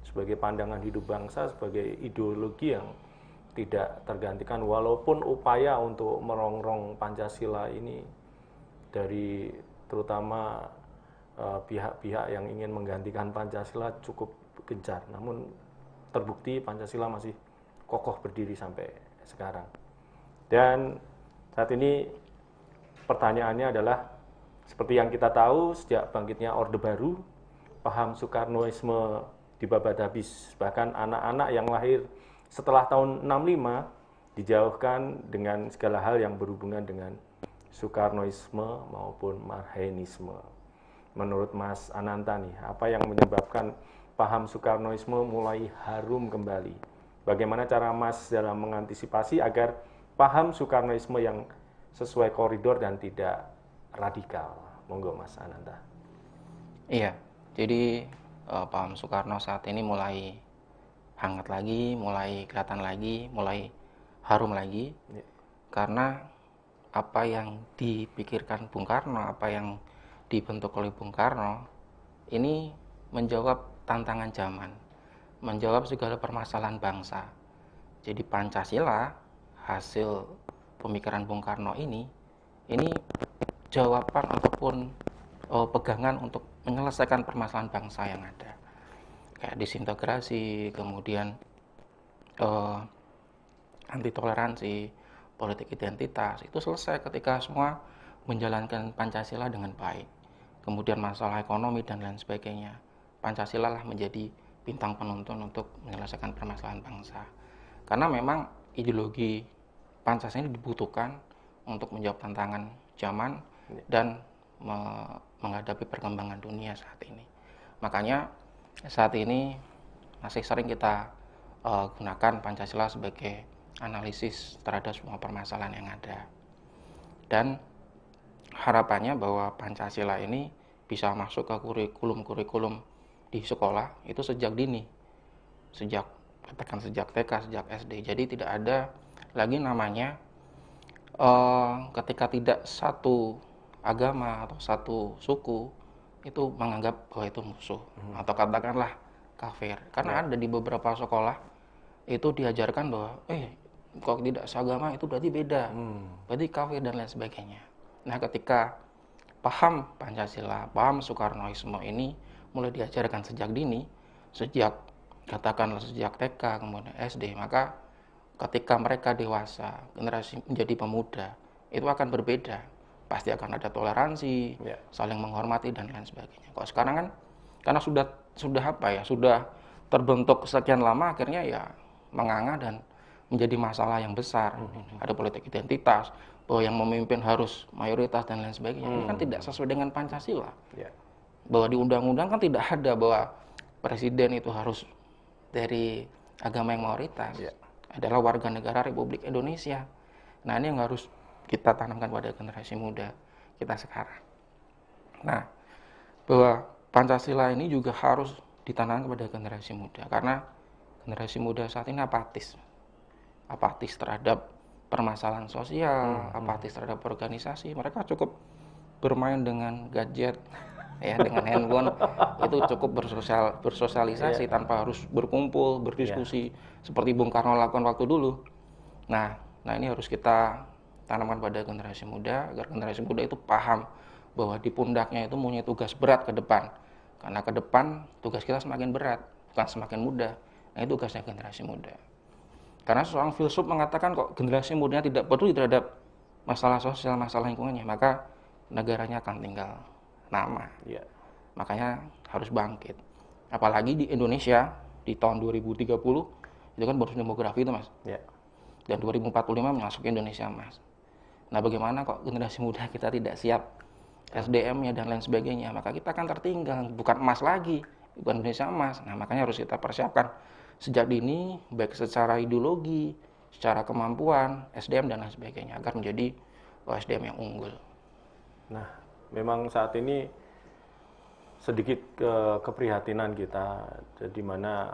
Speaker 1: sebagai pandangan hidup bangsa, sebagai ideologi yang tidak tergantikan, walaupun upaya untuk merongrong Pancasila ini dari terutama pihak-pihak yang ingin menggantikan Pancasila cukup gencar, namun terbukti Pancasila masih kokoh berdiri sampai sekarang. Dan saat ini pertanyaannya adalah, seperti yang kita tahu, sejak bangkitnya Orde Baru, paham Soekarnoisme dibabat habis. Bahkan anak-anak yang lahir setelah tahun 65 dijauhkan dengan segala hal yang berhubungan dengan Soekarnoisme maupun Marhainisme. Menurut Mas Ananta nih, apa yang menyebabkan paham Soekarnoisme mulai harum kembali? Bagaimana cara Mas dalam mengantisipasi agar paham Soekarnoisme yang sesuai koridor dan tidak radikal? Monggo Mas Ananta.
Speaker 5: Iya, jadi paham Soekarno saat ini mulai hangat lagi, mulai kelihatan lagi, mulai harum lagi. Ya. Karena apa yang dipikirkan Bung Karno, apa yang dibentuk oleh Bung Karno, ini menjawab tantangan zaman, menjawab segala permasalahan bangsa. Jadi Pancasila, hasil pemikiran Bung Karno ini jawaban ataupun pegangan untuk menyelesaikan permasalahan bangsa yang ada. Kayak disintegrasi, kemudian anti toleransi, politik identitas, itu selesai ketika semua menjalankan Pancasila dengan baik. Kemudian masalah ekonomi dan lain sebagainya, Pancasila lah menjadi bintang penuntun untuk menyelesaikan permasalahan bangsa. Karena memang ideologi Pancasila ini dibutuhkan untuk menjawab tantangan zaman dan menghadapi perkembangan dunia saat ini. Makanya saat ini masih sering kita gunakan Pancasila sebagai analisis terhadap semua permasalahan yang ada. Dan harapannya bahwa Pancasila ini bisa masuk ke kurikulum di sekolah itu sejak dini, sejak TK, sejak SD. Jadi tidak ada lagi namanya ketika tidak satu agama atau satu suku itu menganggap bahwa itu musuh atau katakanlah kafir. Karena ada di beberapa sekolah itu diajarkan bahwa kalau tidak seagama itu berarti beda, berarti kafir dan lain sebagainya. Nah, ketika paham Pancasila, paham Soekarnoisme ini mulai diajarkan sejak dini, katakanlah sejak TK kemudian SD, maka ketika mereka dewasa, generasi menjadi pemuda, itu akan berbeda. Pasti akan ada toleransi, saling menghormati dan lain sebagainya. Kok sekarang kan karena sudah terbentuk sekian lama, akhirnya ya menganga dan menjadi masalah yang besar. Ada politik identitas, bahwa yang memimpin harus mayoritas dan lain sebagainya. Ini kan tidak sesuai dengan Pancasila. Bahwa di undang-undang kan tidak ada bahwa presiden itu harus dari agama yang mayoritas. Adalah warga negara Republik Indonesia. Nah, ini yang harus kita tanamkan pada generasi muda kita sekarang. Nah, bahwa Pancasila ini juga harus ditanamkan kepada generasi muda, karena generasi muda saat ini apatis terhadap permasalahan sosial, apatis terhadap organisasi. Mereka cukup bermain dengan gadget, dengan handphone, itu cukup bersosialisasi tanpa harus berkumpul, berdiskusi seperti Bung Karno lakukan waktu dulu. Nah ini harus kita tanamkan pada generasi muda, agar generasi muda itu paham bahwa di pundaknya itu punya tugas berat ke depan. Karena ke depan tugas kita semakin berat, bukan semakin mudah. Nah, itu tugasnya generasi muda. Karena seorang filsuf mengatakan kok generasi mudanya tidak peduli terhadap masalah sosial, masalah lingkungannya, maka negaranya akan tinggal nama.
Speaker 1: Ya.
Speaker 5: Makanya harus bangkit. Apalagi di Indonesia di tahun 2030 itu kan bonus demografi itu, Mas.
Speaker 1: Ya.
Speaker 5: Dan 2045 masuk Indonesia Emas. Nah, bagaimana kok generasi muda kita tidak siap SDM-nya dan lain sebagainya, maka kita akan tertinggal, bukan emas lagi, bukan Indonesia emas. Nah, makanya harus kita persiapkan sejak dini, baik secara ideologi, secara kemampuan, SDM dan lain sebagainya, agar menjadi SDM yang unggul.
Speaker 1: Nah, memang saat ini sedikit keprihatinan kita, di mana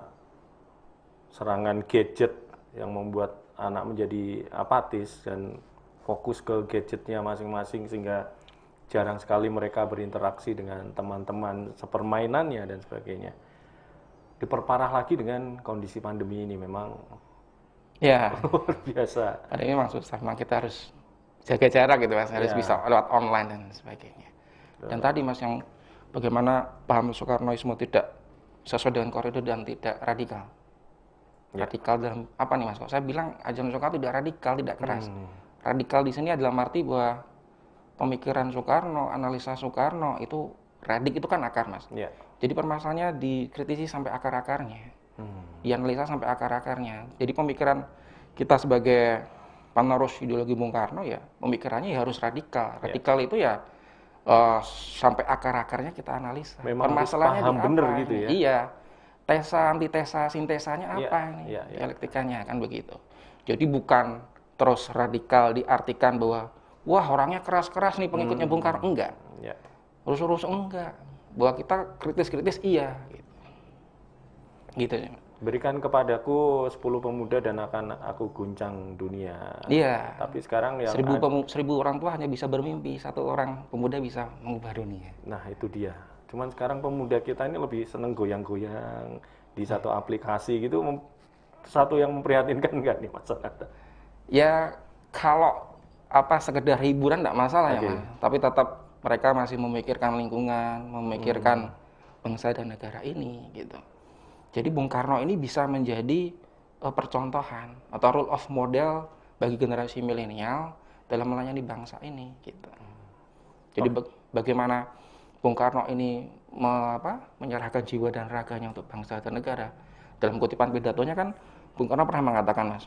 Speaker 1: serangan gadget yang membuat anak menjadi apatis dan fokus ke gadgetnya masing-masing, sehingga jarang sekali mereka berinteraksi dengan teman-teman sepermainannya dan sebagainya. Diperparah lagi dengan kondisi pandemi ini, memang
Speaker 5: ya
Speaker 1: luar biasa.
Speaker 5: Ada ini memang susah, memang kita harus jaga jarak gitu, Mas, harus bisa lewat online dan sebagainya. Dan tadi, Mas, yang bagaimana paham Soekarnoisme tidak sesuai dengan koridor dan tidak radikal. Radikal dalam apa nih, Mas? Kok saya bilang ajaran Soekarno tidak radikal, tidak keras. Radikal di sini adalah arti bahwa pemikiran Soekarno, analisa Soekarno itu radik itu kan akar, Mas.
Speaker 1: Ya.
Speaker 5: Jadi permasalahannya dikritisi sampai akar-akarnya, dianalisa sampai akar-akarnya. Jadi pemikiran kita sebagai penerus ideologi Bung Karno ya, pemikirannya ya harus radikal. Radikal itu ya sampai akar-akarnya kita analisa.
Speaker 1: Memang
Speaker 5: permasalahannya
Speaker 1: paham bener
Speaker 5: apa?
Speaker 1: gitu ya.
Speaker 5: Iya. Tesa, antitesa, sintesanya apa ini?
Speaker 1: Ya.
Speaker 5: Dialektikanya kan begitu. Jadi bukan terus radikal diartikan bahwa wah orangnya keras-keras nih pengikutnya Bung Karno, enggak.
Speaker 1: Ya.
Speaker 5: Urus-urus enggak. Bahwa kita kritis-kritis iya gitu. Gitu.
Speaker 1: Berikan kepadaku 10 pemuda dan akan aku guncang dunia.
Speaker 5: Iya.
Speaker 1: Tapi sekarang yang
Speaker 5: 1000 orang tua hanya bisa bermimpi, 1 orang pemuda bisa mengubah dunia.
Speaker 1: Nah, itu dia. Cuman sekarang pemuda kita ini lebih seneng goyang-goyang di satu aplikasi gitu. Satu yang memprihatinkan enggak nih, Mas Ananta?
Speaker 5: Ya kalau sekedar hiburan enggak masalah ya, Mas. Tapi tetap mereka masih memikirkan lingkungan, memikirkan bangsa dan negara ini gitu. Jadi Bung Karno ini bisa menjadi percontohan atau role of model bagi generasi milenial dalam melayani bangsa ini gitu. Jadi bagaimana Bung Karno ini menyerahkan jiwa dan raganya untuk bangsa dan negara. Dalam kutipan pidatonya kan Bung Karno pernah mengatakan, Mas,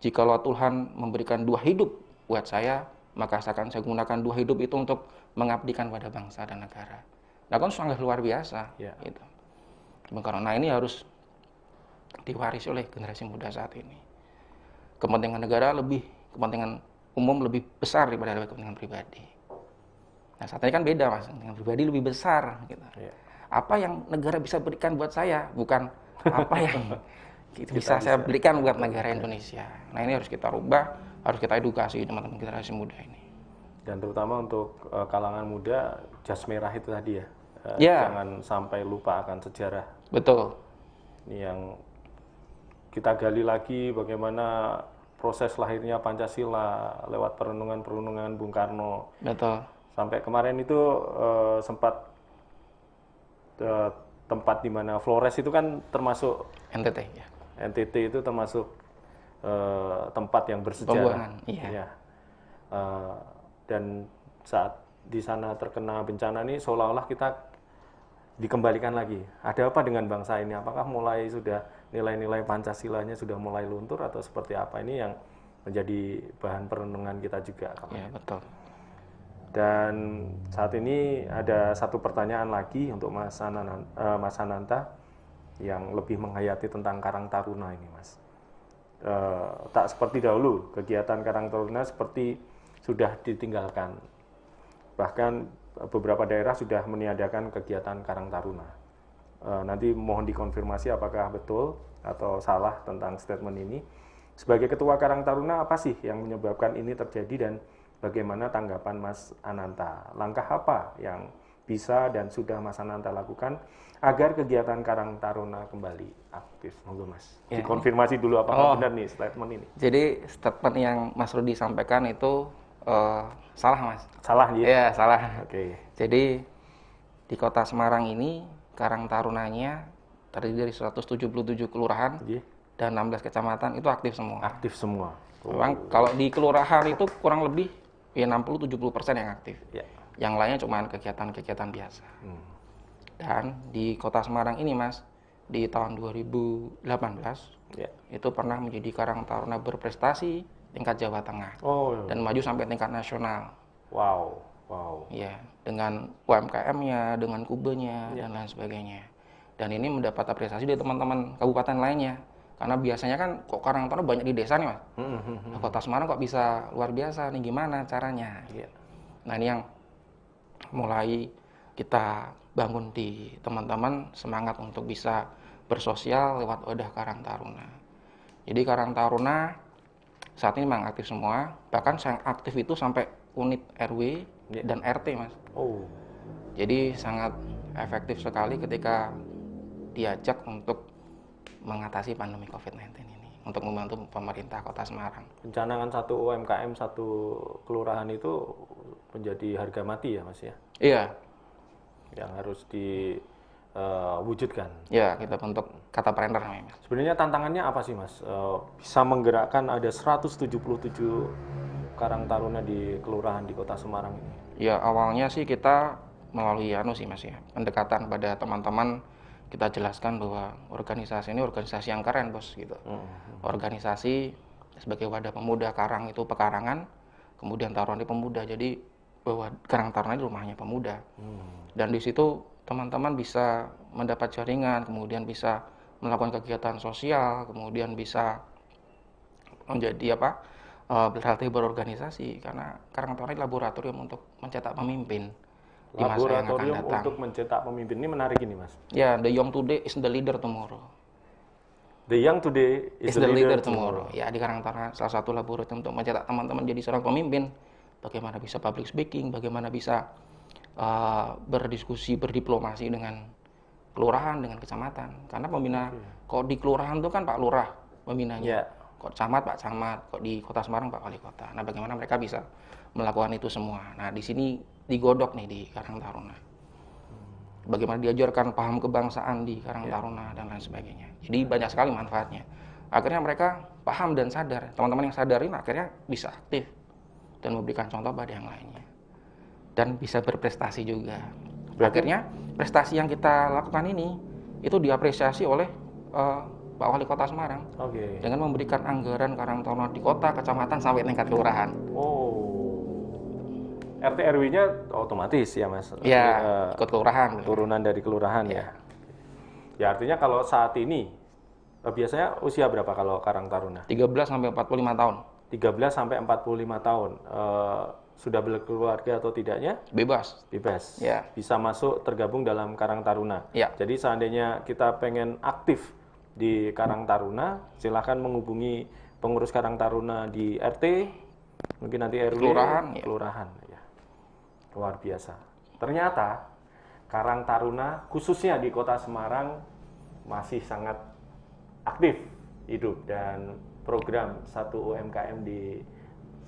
Speaker 5: jikalau Tuhan memberikan 2 hidup buat saya, maka akan saya gunakan 2 hidup itu untuk mengabdikan pada bangsa dan negara. Nah, kan sangat luar biasa gitu. Bung Karno. Nah, ini harus diwarisi oleh generasi muda saat ini. Kepentingan negara kepentingan umum lebih besar daripada kepentingan pribadi. Nah, saat ini kan beda, Mas. Kepentingan pribadi lebih besar gitu. Apa yang negara bisa berikan buat saya, bukan apa yang bisa saya berikan buat negara Indonesia. Nah, ini harus kita rubah, harus kita edukasi teman-teman generasi muda ini.
Speaker 1: Dan terutama untuk kalangan muda, jas merah itu tadi ya. Jangan sampai lupa akan sejarah.
Speaker 5: Betul.
Speaker 1: Ini yang kita gali lagi bagaimana proses lahirnya Pancasila lewat perenungan-perenungan Bung Karno.
Speaker 5: Betul.
Speaker 1: Sampai kemarin itu sempat tempat di mana Flores itu kan termasuk
Speaker 5: NTT ya.
Speaker 1: NTT itu termasuk tempat yang bersejarah.
Speaker 5: Iya.
Speaker 1: Dan saat di sana terkena bencana ini seolah-olah kita dikembalikan lagi. Ada apa dengan bangsa ini? Apakah mulai sudah nilai-nilai Pancasilanya sudah mulai luntur atau seperti apa? Ini yang menjadi bahan perenungan kita juga.
Speaker 5: Iya, betul.
Speaker 1: Dan saat ini ada satu pertanyaan lagi untuk Mas Ananta yang lebih menghayati tentang Karang Taruna ini, Mas. Tak seperti dahulu, kegiatan Karang Taruna seperti sudah ditinggalkan. Bahkan beberapa daerah sudah meniadakan kegiatan Karang Taruna. Nanti mohon dikonfirmasi apakah betul atau salah tentang statement ini. Sebagai Ketua Karang Taruna, apa sih yang menyebabkan ini terjadi dan bagaimana tanggapan Mas Ananta? Langkah apa yang bisa dan sudah Mas Ananta lakukan agar kegiatan Karang Taruna kembali aktif? Monggo Mas, dikonfirmasi dulu apakah benar nih statement ini.
Speaker 5: Jadi statement yang Mas Rudi sampaikan itu salah Mas.
Speaker 1: Salah ya?
Speaker 5: Iya, salah.
Speaker 1: Oke.
Speaker 5: Jadi di Kota Semarang ini Karang Tarunanya terdiri dari 177 kelurahan dan 16 kecamatan itu aktif semua.
Speaker 1: Aktif semua.
Speaker 5: Memang kalau di kelurahan itu kurang lebih ya 60-70% yang aktif. Yang lainnya cuma kegiatan-kegiatan biasa. Dan di Kota Semarang ini Mas, di tahun 2018 itu pernah menjadi Karang Taruna berprestasi tingkat Jawa Tengah dan maju sampai tingkat nasional.
Speaker 1: Wow.
Speaker 5: Ya, dengan UMKM-nya, dengan kubenya dan lain sebagainya. Dan ini mendapat apresiasi dari teman-teman kabupaten lainnya. Karena biasanya kan kok Karang Taruna banyak di desa nih Mas. Nah, Kota Semarang kok bisa luar biasa nih, gimana caranya? Nah, ini yang mulai kita bangun di teman-teman, semangat untuk bisa bersosial lewat wadah Karang Taruna. Jadi Karang Taruna saat ini memang aktif semua, bahkan yang aktif itu sampai unit RW dan RT Mas. Jadi sangat efektif sekali ketika diajak untuk mengatasi pandemi COVID-19 ini, untuk membantu pemerintah Kota Semarang.
Speaker 1: Pencanangan satu UMKM, satu kelurahan itu menjadi harga mati ya Mas ya?
Speaker 5: Iya.
Speaker 1: Yang harus diwujudkan.
Speaker 5: Ya, kita bentuk kata planner namanya Mas.
Speaker 1: Sebenarnya tantangannya apa sih Mas? Bisa menggerakkan ada 177 Karang Taruna di kelurahan di Kota Semarang ini.
Speaker 5: Ya, awalnya sih kita melalui Mas ya, pendekatan pada teman-teman. Kita jelaskan bahwa organisasi ini organisasi yang keren bos gitu. Organisasi sebagai wadah pemuda, Karang itu pekarangan, kemudian Taruna itu pemuda. Jadi bahwa Karang Taruna itu rumahnya pemuda. Dan di situ teman-teman bisa mendapat jaringan, kemudian bisa melakukan kegiatan sosial, kemudian bisa menjadi berlatih berorganisasi. Karena Karang Taruna itu laboratorium untuk mencetak pemimpin.
Speaker 1: Laboratorium untuk mencetak pemimpin, ini menarik ini Mas.
Speaker 5: Ya, the young today is the leader tomorrow.
Speaker 1: The young today is the leader tomorrow.
Speaker 5: Ya, di Karang Taruna salah satu laboratorium untuk mencetak teman-teman jadi seorang pemimpin. Bagaimana bisa public speaking, bagaimana bisa berdiskusi, berdiplomasi dengan kelurahan, dengan kecamatan. Karena pembina, kok di kelurahan itu kan Pak Lurah pembinanya. Kok camat Pak Camat, kok di Kota Semarang Pak Wali Kota. Nah, bagaimana mereka bisa melakukan itu semua. Nah, di sini digodok nih di Karang Taruna. Bagaimana diajarkan paham kebangsaan di Karang Taruna dan lain sebagainya. Jadi banyak sekali manfaatnya. Akhirnya mereka paham dan sadar. Teman-teman yang sadarin akhirnya bisa aktif dan memberikan contoh pada yang lainnya. Dan bisa berprestasi juga. Akhirnya prestasi yang kita lakukan ini itu diapresiasi oleh Pak Wali Kota Semarang. Dengan memberikan anggaran Karang Taruna di kota, kecamatan sampai tingkat kelurahan.
Speaker 1: RT RW-nya otomatis ya Mas?
Speaker 5: Ya, ikut kelurahan.
Speaker 1: Turunan dari kelurahan ya. Ya artinya kalau saat ini, biasanya usia berapa kalau Karang Taruna?
Speaker 5: 13 sampai 45 tahun.
Speaker 1: 13 sampai 45 tahun. Sudah berkeluarga atau tidaknya?
Speaker 5: Bebas.
Speaker 1: Ya. Bisa masuk tergabung dalam Karang Taruna.
Speaker 5: Ya.
Speaker 1: Jadi seandainya kita pengen aktif di Karang Taruna, silakan menghubungi pengurus Karang Taruna di RT, mungkin nanti RW, kelurahan. Luar biasa. Ternyata Karang Taruna khususnya di Kota Semarang masih sangat aktif hidup, dan program satu UMKM di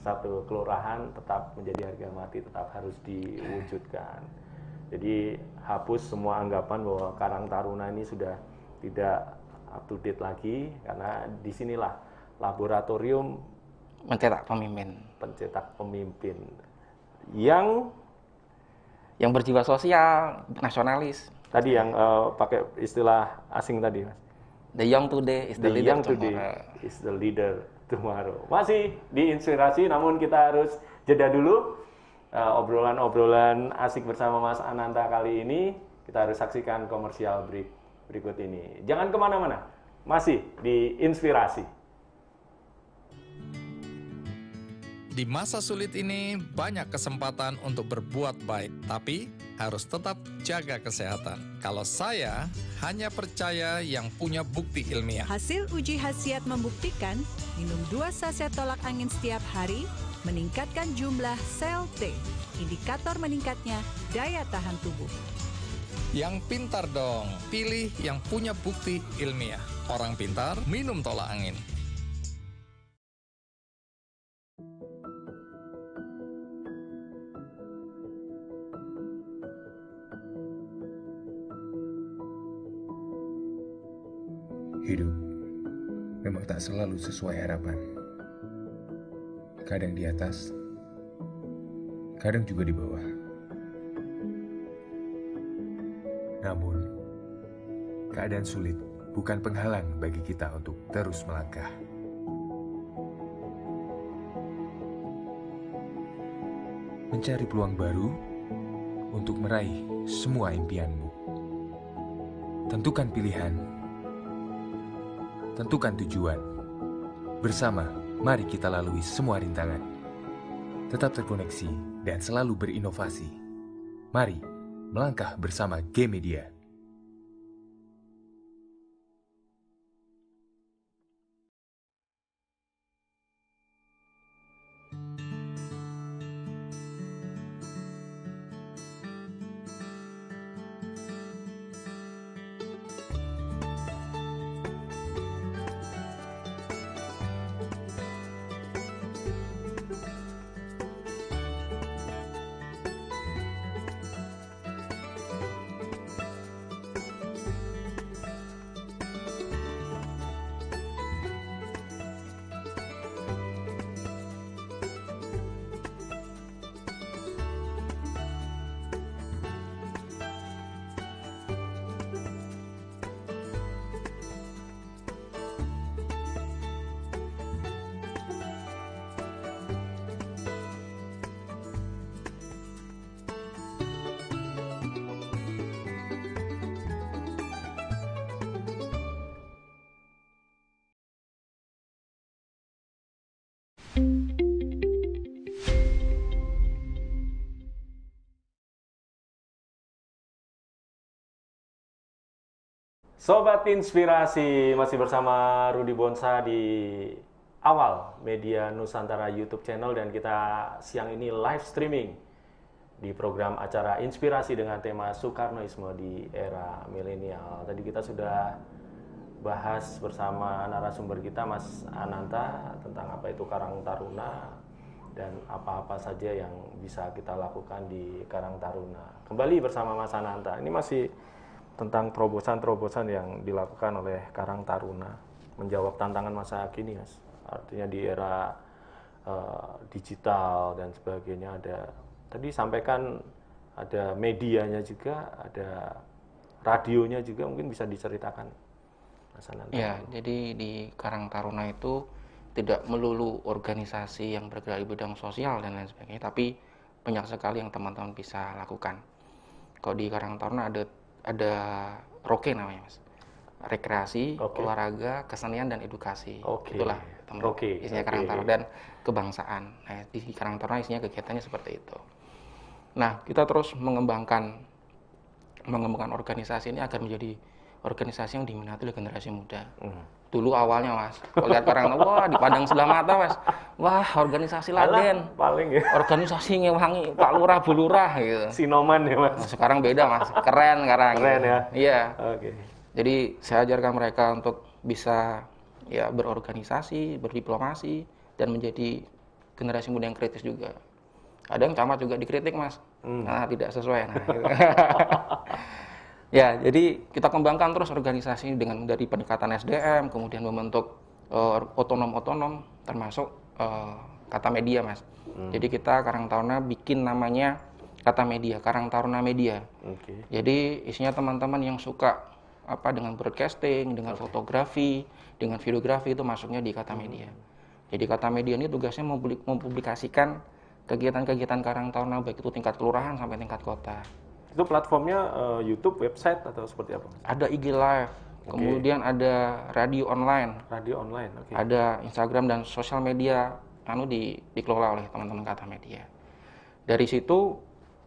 Speaker 1: satu kelurahan tetap menjadi harga mati, tetap harus diwujudkan. Jadi hapus semua anggapan bahwa Karang Taruna ini sudah tidak up to date lagi, karena disinilah laboratorium
Speaker 5: mencetak pemimpin yang berjiwa sosial, nasionalis.
Speaker 1: Tadi yang pakai istilah asing tadi, Mas.
Speaker 5: The young today is the leader
Speaker 1: tomorrow. Masih diinspirasi, namun kita harus jeda dulu. Obrolan-obrolan asik bersama Mas Ananta kali ini, kita harus saksikan komersial break berikut ini. Jangan kemana-mana, masih di Inspirasi.
Speaker 6: Di masa sulit ini, banyak kesempatan untuk berbuat baik, tapi harus tetap jaga kesehatan. Kalau saya hanya percaya yang punya bukti ilmiah.
Speaker 7: Hasil uji khasiat membuktikan minum 2 saset tolak angin setiap hari meningkatkan jumlah sel T, indikator meningkatnya daya tahan tubuh.
Speaker 6: Yang pintar dong, pilih yang punya bukti ilmiah. Orang pintar minum tolak angin.
Speaker 4: Hidup memang tak selalu sesuai harapan. Kadang di atas, kadang juga di bawah. Namun, keadaan sulit bukan penghalang bagi kita untuk terus melangkah. Mencari peluang baru untuk meraih semua impianmu. Tentukan pilihan, tentukan tujuan. Bersama, mari kita lalui semua rintangan. Tetap terkoneksi dan selalu berinovasi. Mari melangkah bersama G-Media.
Speaker 1: Sobat Inspirasi, masih bersama Rudy Bonsa di Awal Media Nusantara YouTube channel, dan kita siang ini live streaming di program acara Inspirasi dengan tema Soekarnoisme di era milenial. Tadi kita sudah bahas bersama narasumber kita, Mas Ananta, tentang apa itu Karang Taruna dan apa-apa saja yang bisa kita lakukan di Karang Taruna. Kembali bersama Mas Ananta, ini masih tentang terobosan-terobosan yang dilakukan oleh Karang Taruna menjawab tantangan masa kini, Mas. Artinya di era digital dan sebagainya. Ada tadi sampaikan ada medianya juga, ada radionya juga, mungkin bisa diceritakan, Mas Ananta.
Speaker 5: Ya, jadi di Karang Taruna itu tidak melulu organisasi yang bergerak di bidang sosial dan lain sebagainya, tapi banyak sekali yang teman-teman bisa lakukan. Kalau di Karang Taruna ada ROKE namanya, Mas. Rekreasi, olahraga, kesenian, dan edukasi. Itulah isinya Karang Taruna, dan kebangsaan. Nah, di Karang Taruna isinya kegiatannya seperti itu. Nah, kita terus mengembangkan organisasi ini agar menjadi organisasi yang diminati oleh generasi muda. Dulu awalnya, Mas, kalau lihat Karang Taruna, wah, dipandang sebelah mata, Mas. Wah, organisasi Laden.
Speaker 1: Paling ya.
Speaker 5: Organisasi ngewangi Pak Lurah, Bu Lurah gitu.
Speaker 1: Sinoman ya, Mas.
Speaker 5: Nah, sekarang beda, Mas. Keren sekarang.
Speaker 1: Keren
Speaker 5: gitu.
Speaker 1: ya.
Speaker 5: Iya.
Speaker 1: Oke.
Speaker 5: Jadi saya ajarkan mereka untuk bisa ya berorganisasi, berdiplomasi, dan menjadi generasi muda yang kritis juga. Ada yang camat juga dikritik, Mas. Nah, tidak sesuai. Nah, gitu. Ya, jadi kita kembangkan terus organisasi dengan dari peningkatan SDM, kemudian membentuk otonom-otonom, termasuk Kata Media, Mas. Jadi kita Karang Taruna bikin namanya Kata Media, Karang Taruna Media. Jadi isinya teman-teman yang suka dengan broadcasting, dengan fotografi, dengan videografi, itu masuknya di Kata Media. Jadi Kata Media ini tugasnya mempublikasikan kegiatan-kegiatan Karang Taruna, baik itu tingkat kelurahan sampai tingkat kota.
Speaker 1: Itu platformnya YouTube, website, atau seperti apa?
Speaker 5: Ada IG Live, kemudian ada radio online.
Speaker 1: Radio online,
Speaker 5: ada Instagram dan sosial media dikelola oleh teman-teman Kata Media. Dari situ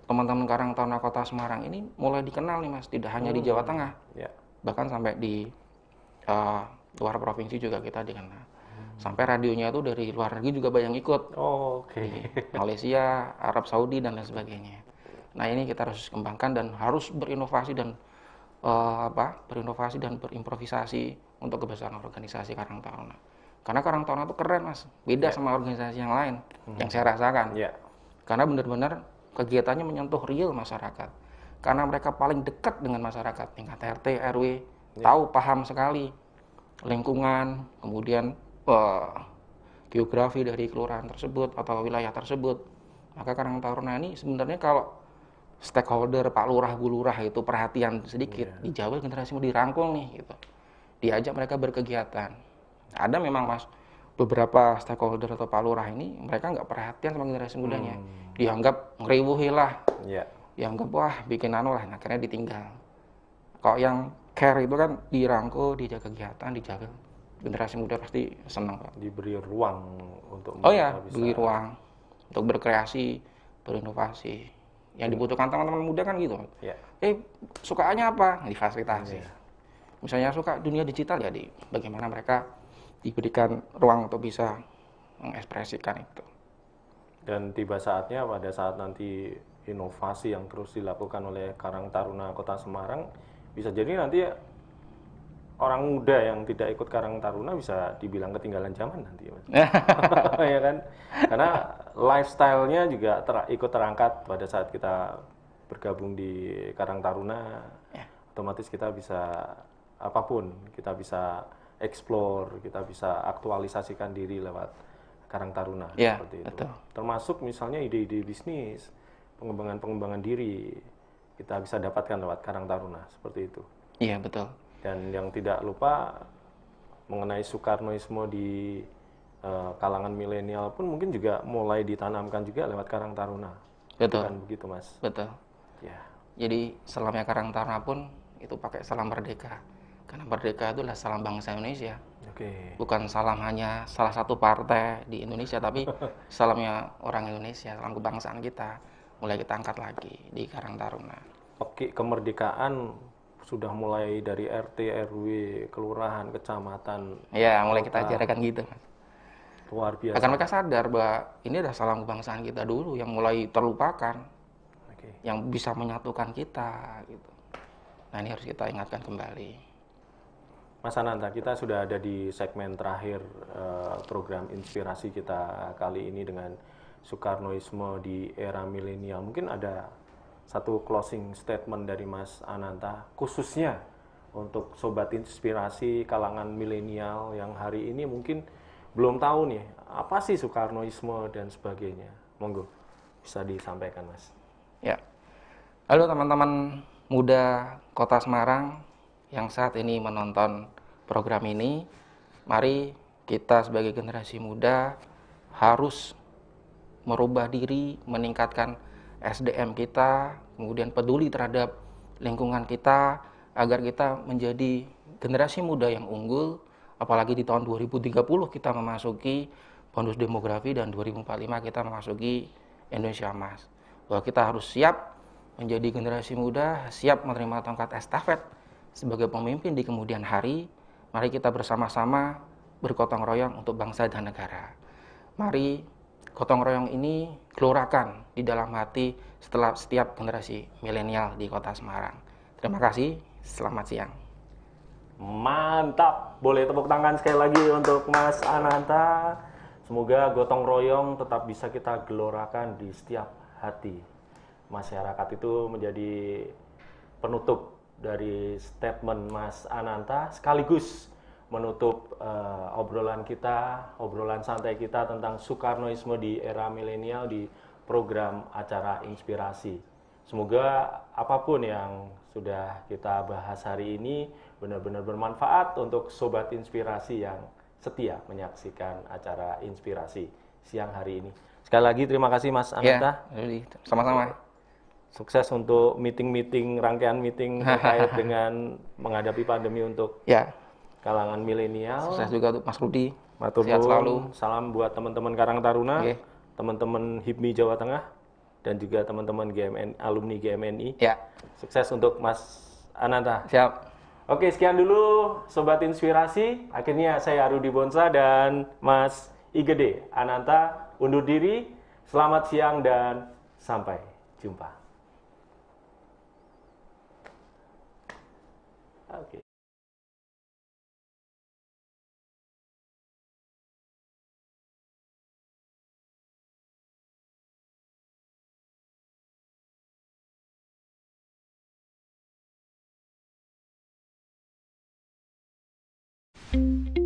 Speaker 5: teman-teman Karang Taruna Kota Semarang ini mulai dikenal nih Mas, tidak hanya di Jawa Tengah, bahkan sampai di luar provinsi juga kita dikenal. Sampai radionya itu dari luar negeri juga banyak ikut. Di Malaysia, Arab Saudi dan lain sebagainya. Nah ini kita harus kembangkan dan harus berinovasi dan berimprovisasi untuk kebesaran organisasi Karang Taruna. Karena Karang Taruna itu keren Mas, beda sama organisasi yang lain yang saya rasakan. Karena benar-benar kegiatannya menyentuh real masyarakat. Karena mereka paling dekat dengan masyarakat, tingkat RT, RW, tahu, paham sekali lingkungan, kemudian geografi dari kelurahan tersebut atau wilayah tersebut. Maka Karang Taruna ini sebenarnya kalau stakeholder Pak Lurah, Bu Lurah itu perhatian sedikit, di Jawa generasi mau dirangkul nih gitu. Diajak mereka berkegiatan. Ada memang Mas, beberapa stakeholder atau Pak Lurah ini mereka nggak perhatian sama generasi mudanya. Dianggap ngeriwuhi lah. Dianggap wah bikin anu lah, nah, akhirnya ditinggal. Kalau yang care itu kan dirangkul, dijaga kegiatan, dijaga. Generasi muda pasti senang Pak.
Speaker 1: Diberi ruang untuk
Speaker 5: beri ruang untuk berkreasi, berinovasi. Yang dibutuhkan teman-teman muda kan gitu. Sukaannya apa? Difasilitasi. Misalnya suka dunia digital, jadi bagaimana mereka diberikan ruang untuk bisa mengekspresikan itu.
Speaker 1: Dan tiba saatnya pada saat nanti inovasi yang terus dilakukan oleh Karang Taruna Kota Semarang, bisa jadi nanti orang muda yang tidak ikut Karang Taruna bisa dibilang ketinggalan zaman nanti, Mas. Ya kan? Karena lifestyle-nya juga ikut terangkat pada saat kita bergabung di Karang Taruna. Otomatis kita bisa apapun, kita bisa explore, kita bisa aktualisasikan diri lewat Karang Taruna seperti itu.
Speaker 5: Betul.
Speaker 1: Termasuk misalnya ide-ide bisnis, pengembangan diri, kita bisa dapatkan lewat Karang Taruna seperti itu.
Speaker 5: Iya, betul.
Speaker 1: Dan yang tidak lupa mengenai Soekarnoisme di kalangan milenial pun mungkin juga mulai ditanamkan juga lewat Karang Taruna.
Speaker 5: Betul.
Speaker 1: Bukan begitu, Mas?
Speaker 5: Betul. Jadi salamnya Karang Taruna pun itu pakai salam merdeka. Karena merdeka itu adalah salam bangsa Indonesia. Bukan salam hanya salah satu partai di Indonesia, tapi salamnya orang Indonesia, salam kebangsaan kita. Mulai kita angkat lagi di Karang Taruna.
Speaker 1: Kemerdekaan sudah mulai dari RT, RW, kelurahan, kecamatan.
Speaker 5: Mulai kita ajarkan gitu.
Speaker 1: Luar biasa.
Speaker 5: Agar mereka sadar bahwa ini adalah salam kebangsaan kita dulu yang mulai terlupakan. Yang bisa menyatukan kita gitu. Nah, ini harus kita ingatkan kembali.
Speaker 1: Mas Ananta, kita sudah ada di segmen terakhir program inspirasi kita kali ini dengan Soekarnoisme di era milenial. Mungkin ada satu closing statement dari Mas Ananta, khususnya untuk Sobat Inspirasi kalangan milenial yang hari ini mungkin belum tahu nih, apa sih Soekarnoisme dan sebagainya. Monggo, bisa disampaikan Mas.
Speaker 5: Halo teman-teman muda Kota Semarang yang saat ini menonton program ini, mari kita sebagai generasi muda harus merubah diri, meningkatkan SDM kita, kemudian peduli terhadap lingkungan kita, agar kita menjadi generasi muda yang unggul, apalagi di tahun 2030 kita memasuki bonus demografi dan 2045 kita memasuki Indonesia Emas. Bahwa kita harus siap menjadi generasi muda, siap menerima tongkat estafet sebagai pemimpin di kemudian hari. Mari kita bersama-sama bergotong royong untuk bangsa dan negara. Mari gotong royong ini gelorakan di dalam hati setelah setiap generasi milenial di Kota Semarang. Terima kasih, selamat siang.
Speaker 1: Mantap, boleh tepuk tangan sekali lagi untuk Mas Ananta. Semoga gotong royong tetap bisa kita gelorakan di setiap hati masyarakat. Itu menjadi penutup dari statement Mas Ananta, sekaligus menutup obrolan kita, obrolan santai kita tentang Soekarnoisme di era milenial di program acara Inspirasi. Semoga apapun yang sudah kita bahas hari ini benar-benar bermanfaat untuk Sobat Inspirasi yang setia menyaksikan acara Inspirasi siang hari ini. Sekali lagi terima kasih Mas Ananta.
Speaker 5: Sama-sama.
Speaker 1: Sukses untuk meeting-meeting, rangkaian meeting terkait dengan menghadapi pandemi untuk kalangan milenial.
Speaker 5: Sukses juga untuk Mas Rudi.
Speaker 1: Sehat selalu. Salam buat teman-teman Karang Taruna, teman-teman HIPMI Jawa Tengah. dan juga teman-teman GMN, alumni GMNI.
Speaker 5: Ya.
Speaker 1: Sukses untuk Mas Ananta.
Speaker 5: Siap.
Speaker 1: Oke, sekian dulu Sobat Inspirasi. Akhirnya saya Rudi Bonsa dan Mas Igede Ananta undur diri. Selamat siang dan sampai jumpa. Oke.
Speaker 7: Thank you.